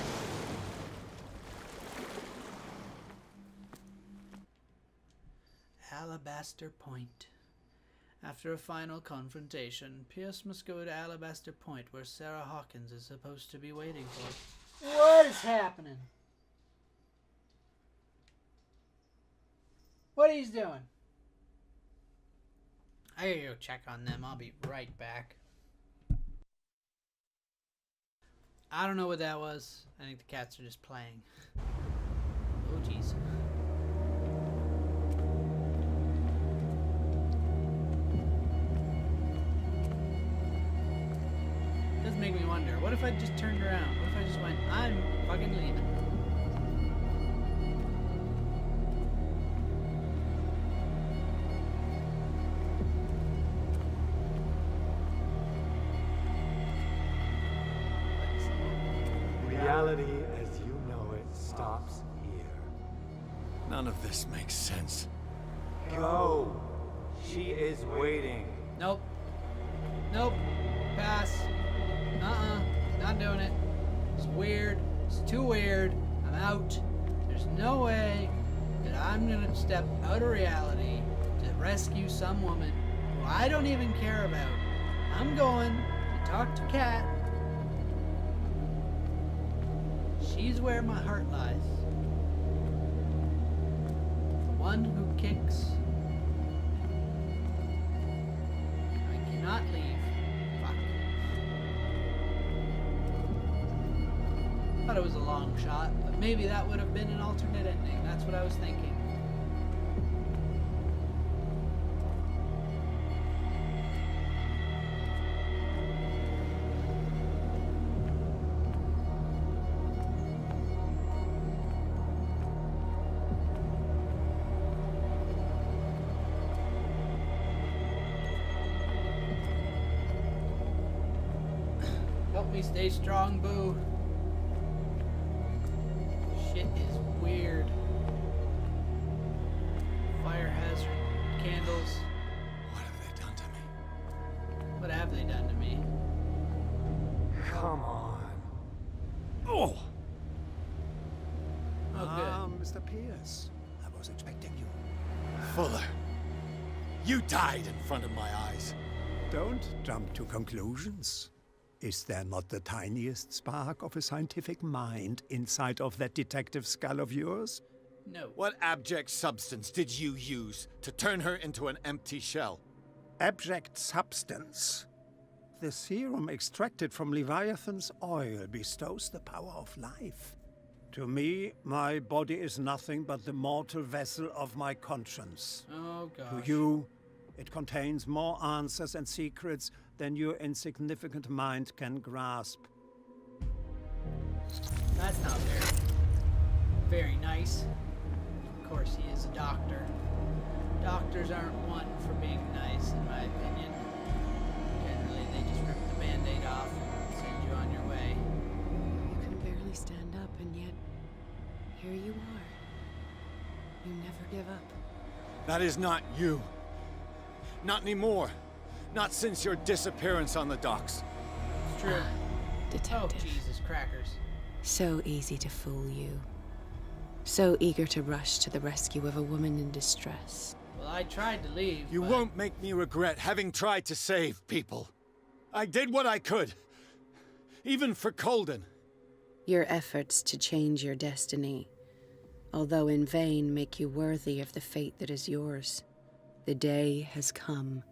Alabaster Point. After a final confrontation, Pierce must go to Alabaster Point where Sarah Hawkins is supposed to be waiting for. What is happening? What he's doing? I gotta go check on them. I'll be right back. I don't know what that was. I think the cats are just playing. Oh jeez. Does make me wonder. What if I just turned around? What if I just went, I'm fucking leaving? Reality as you know it stops here. None of this makes sense. Go! She is waiting. Nope. Nope. Pass. Not doing it. It's weird. It's too weird. I'm out. There's no way that I'm gonna step out of reality to rescue some woman who I don't even care about. I'm going to talk to Kat. She's where my heart lies. The one who kicks. I cannot leave. Fuck. Thought it was a long shot, but maybe that would have been an alternate ending. That's what I was thinking. Help me stay strong, boo. Shit is weird. Fire hazard, candles. What have they done to me? What have they done to me? Come on. Oh! Oh, good. Mr. Pierce. I was expecting you. Fuller. You died in front of my eyes. Don't jump to conclusions. Is there not the tiniest spark of a scientific mind inside of that detective skull of yours? No. What abject substance did you use to turn her into an empty shell? Abject substance. The serum extracted from Leviathan's oil bestows the power of life. To me, my body is nothing but the mortal vessel of my conscience. Oh, gosh. To you, it contains more answers and secrets than your insignificant mind can grasp. That's not very nice. Of course, he is a doctor. Doctors aren't one for being nice, in my opinion. Generally, they just rip the Band-Aid off and send you on your way. You can barely stand up, and yet here you are. You never give up. That is not you. Not anymore. Not since your disappearance on the docks. It's true. Detective. Oh, Jesus crackers. So easy to fool you. So eager to rush to the rescue of a woman in distress. Well, I tried to leave, You but... won't make me regret having tried to save people. I did what I could. Even for Colden. Your efforts to change your destiny, although in vain, make you worthy of the fate that is yours. The day has come.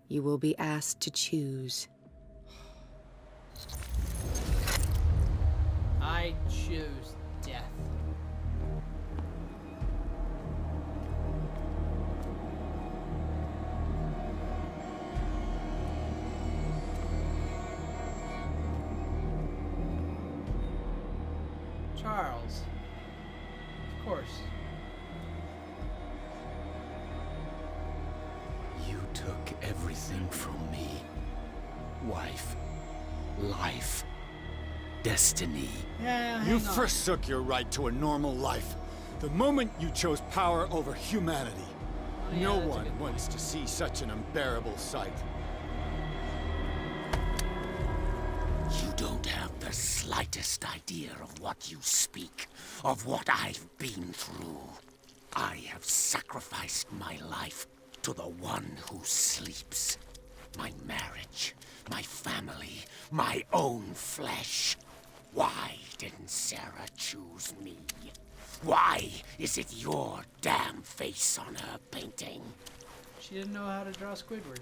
You will be asked to choose. I choose death. Charles. Of course. You took everything from me. Wife, life, destiny. Yeah, You forsook your right to a normal life the moment you chose power over humanity. Oh, yeah, No that's a one good wants to see such an unbearable sight. You don't have the slightest idea of what you speak, of what I've been through. I have sacrificed my life to the one who sleeps. My marriage, my family, my own flesh. Why didn't Sarah choose me? Why is it your damn face on her painting? She didn't know how to draw Squidward.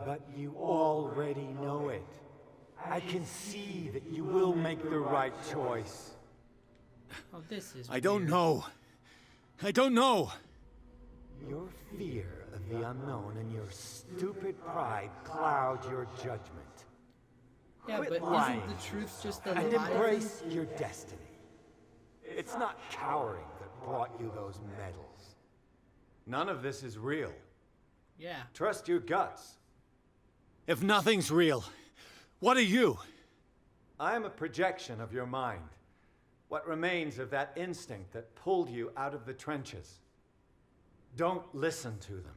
But you already know it. I can see that you will make the right choice. Oh, this is I don't weird. know. I don't know. Your fear of the unknown and your stupid pride cloud your judgment. Yeah, Quit but lying isn't the truth just a and lie? embrace your destiny. It's not cowering that brought you those medals. None of this is real. Yeah. Trust your guts. If nothing's real, what are you? I am a projection of your mind. What remains of that instinct that pulled you out of the trenches. Don't listen to them.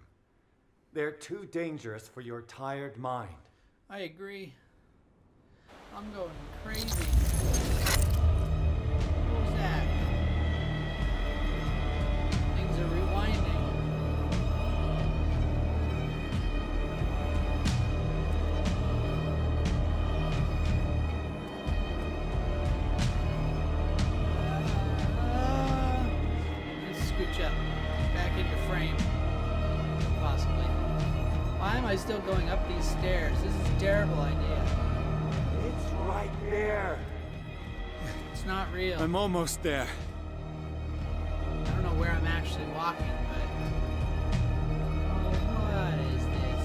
They're too dangerous for your tired mind. I agree. I'm going crazy. What was that? Things are rewinding. Let's scooch up. Back into frame. Possibly. Why am I still going up these stairs? This is a terrible idea. It's right there. It's not real. I'm almost there. I don't know where I'm actually walking, but... Oh, what is this?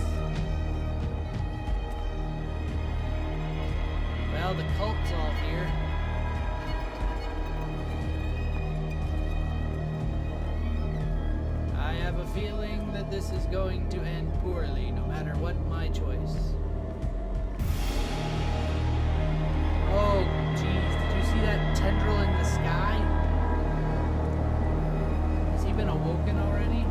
Well, the cult's all here. I have a feeling that this is going to end poorly, no matter what my choice. Oh, jeez. Did you see that tendril in the sky? Has he been awoken already?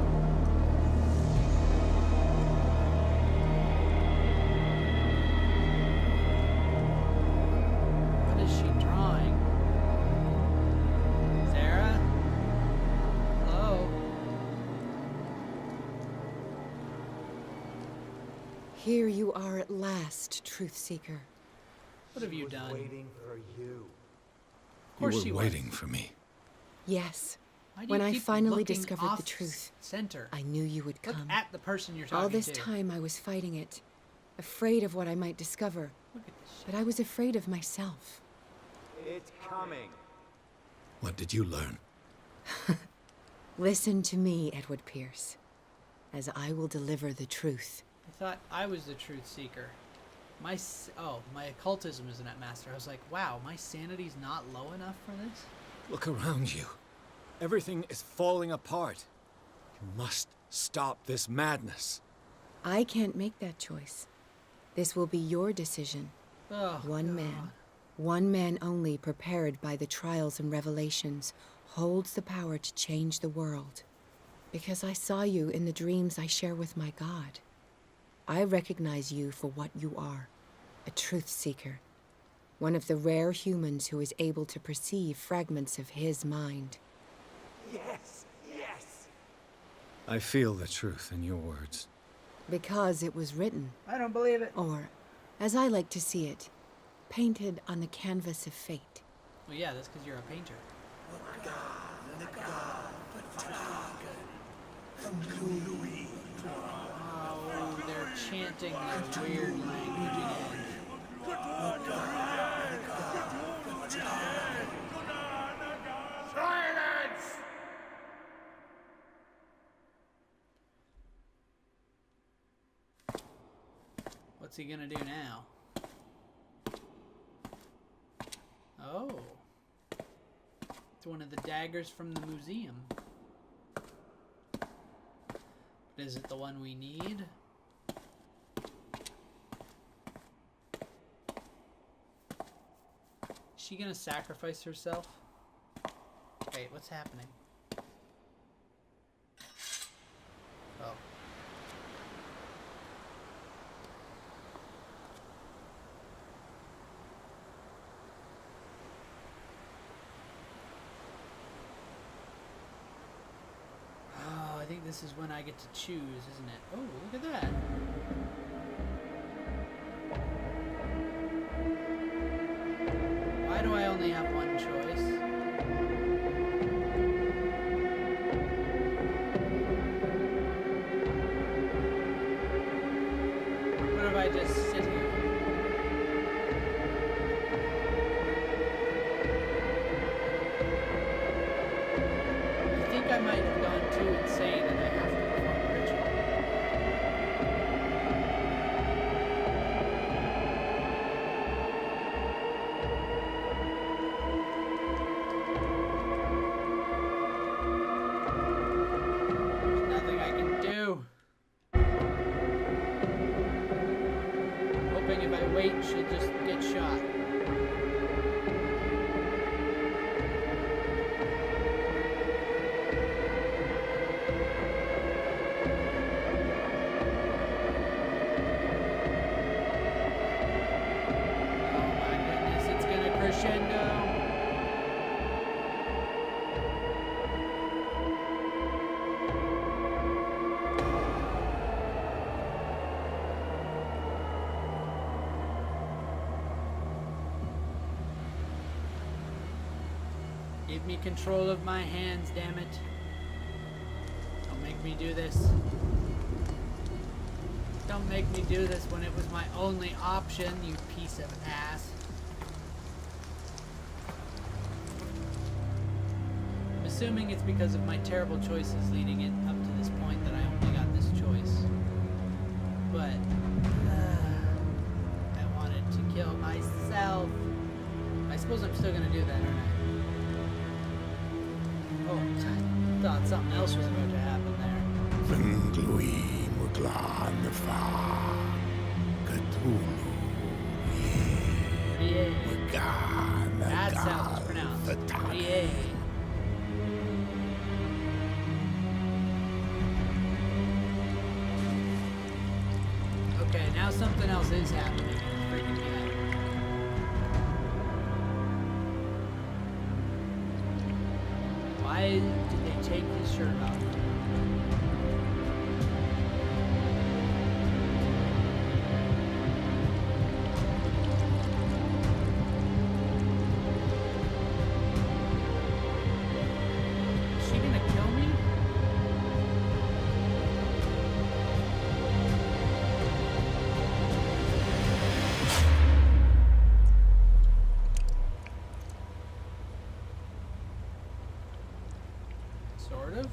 What is she drawing? Sarah? Hello? Here you are at last, Truth Seeker. What have you done? Waiting for you. Of course she You were was. waiting for me. Yes. Why do When you I keep finally looking discovered off the truth, center? I knew you would Look come. at the person you're talking All this to. time I was fighting it, afraid of what I might discover. Look at this shit. But I was afraid of myself. It's coming. What did you learn? Listen to me, Edward Pierce, as I will deliver the truth. I thought I was the truth seeker. My occultism isn't at master. I was like, wow, my sanity's not low enough for this? Look around you. Everything is falling apart. You must stop this madness. I can't make that choice. This will be your decision. Oh, One man only, prepared by the trials and revelations, holds the power to change the world. Because I saw you in the dreams I share with my God. I recognize you for what you are, a truth seeker. One of the rare humans who is able to perceive fragments of his mind. Yes, yes. I feel the truth in your words. Because it was written. I don't believe it. Or, as I like to see it, painted on the canvas of fate. Well, yeah, that's because you're a painter. Oh, they're chanting their weird language again. Silence! What's he gonna do now? Oh. It's one of the daggers from the museum. But is it the one we need? Is she gonna sacrifice herself? Wait, what's happening? Oh. I think this is when I get to choose, isn't it? Oh, look at that. Why do I only have one choice? What if I just sit here? I think I might have gone too insane and I have to perform a ritual. There's nothing I can do. Hoping if I wait, she'll just get shot. Give me control of my hands, damn it. Don't make me do this. Don't make me do this when it was my only option, you piece of ass. I'm assuming it's because of my terrible choices leading it up to this point that I only got this choice. But I wanted to kill myself. I suppose I'm still gonna do that, aren't I? Oh, I thought something else was about to happen there. Vengluin Muglan Nefa Cthulhu That's how it's pronounced. Yeah. Okay, now something else is happening. It's freaking me out. Why did they take his shirt off? Is she gonna kill me? Sort of.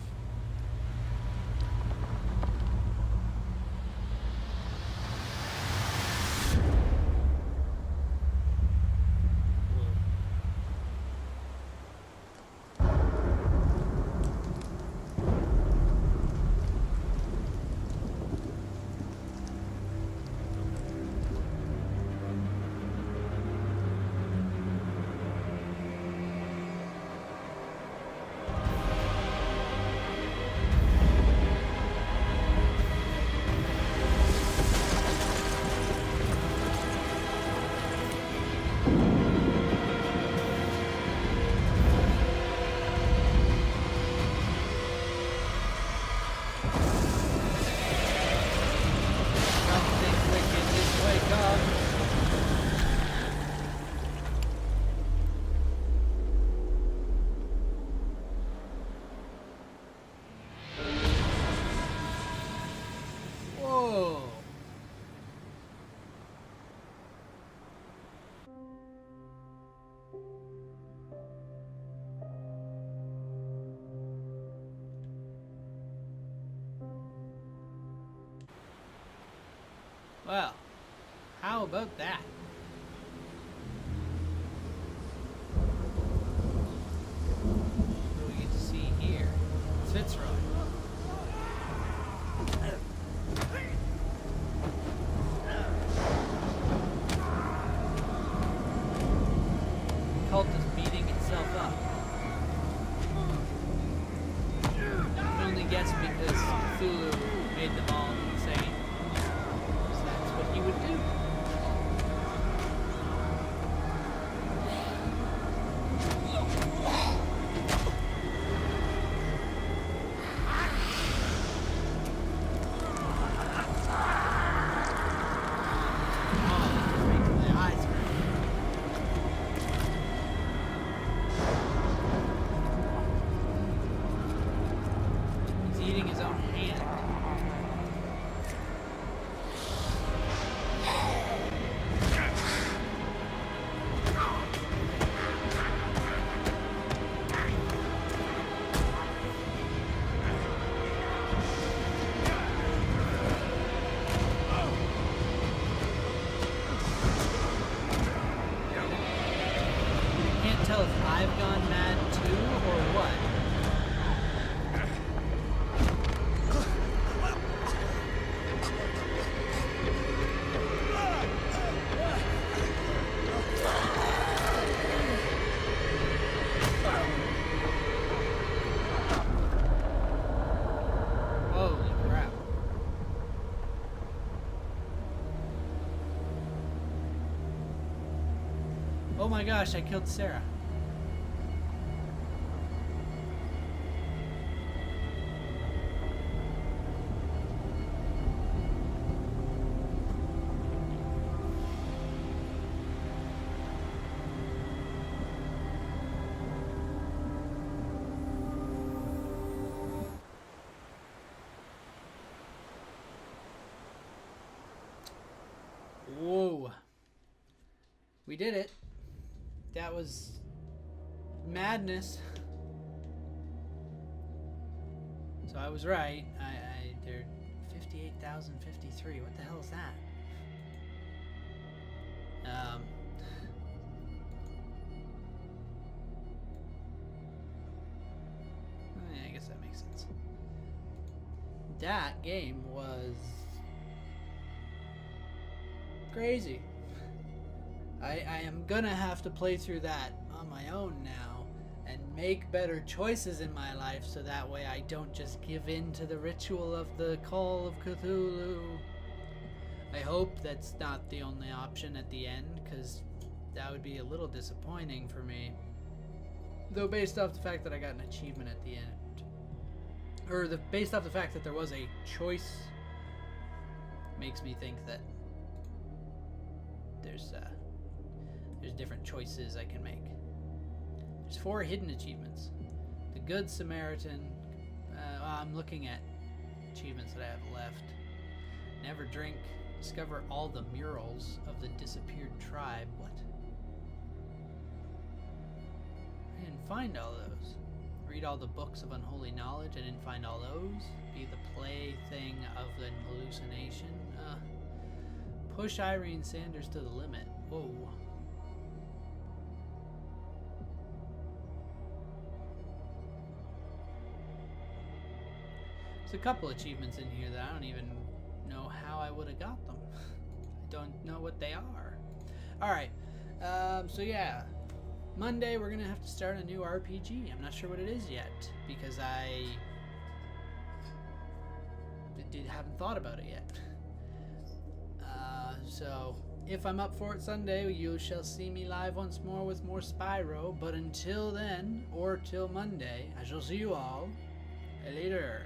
Well, how about that? What do we get to see here? It's Fitzroy. The cult is beating itself up. I can only guess because Cthulhu made them all insane. So that's what he would do. Tell if I've gone mad too, or what. Holy crap. Oh my gosh, I killed Sarah. Whoa. We did it. That was madness. So I was right. They're 58,053. What the hell is that? Yeah, I guess that makes sense. That game was crazy. I am gonna have to play through that on my own now and make better choices in my life so that way I don't just give in to the ritual of the Call of Cthulhu. I hope that's not the only option at the end, because that would be a little disappointing for me. Though based off the fact that I got an achievement at the end, or based off the fact that there was a choice, makes me think that there's different choices I can make. There's 4 hidden achievements. The Good Samaritan. I'm looking at achievements that I have left. Never drink. Discover all the murals of the disappeared tribe. What? I didn't find all those. Read all the books of unholy knowledge. I didn't find all those. Be the plaything of an hallucination. Push Irene Sanders to the limit. Whoa. There's a couple achievements in here that I don't even know how I would have got them. I don't know what they are. Alright, so yeah. Monday we're gonna have to start a new RPG. I'm not sure what it is yet, because I haven't thought about it yet. So if I'm up for it Sunday, you shall see me live once more with more Spyro. But until then, or till Monday, I shall see you all later.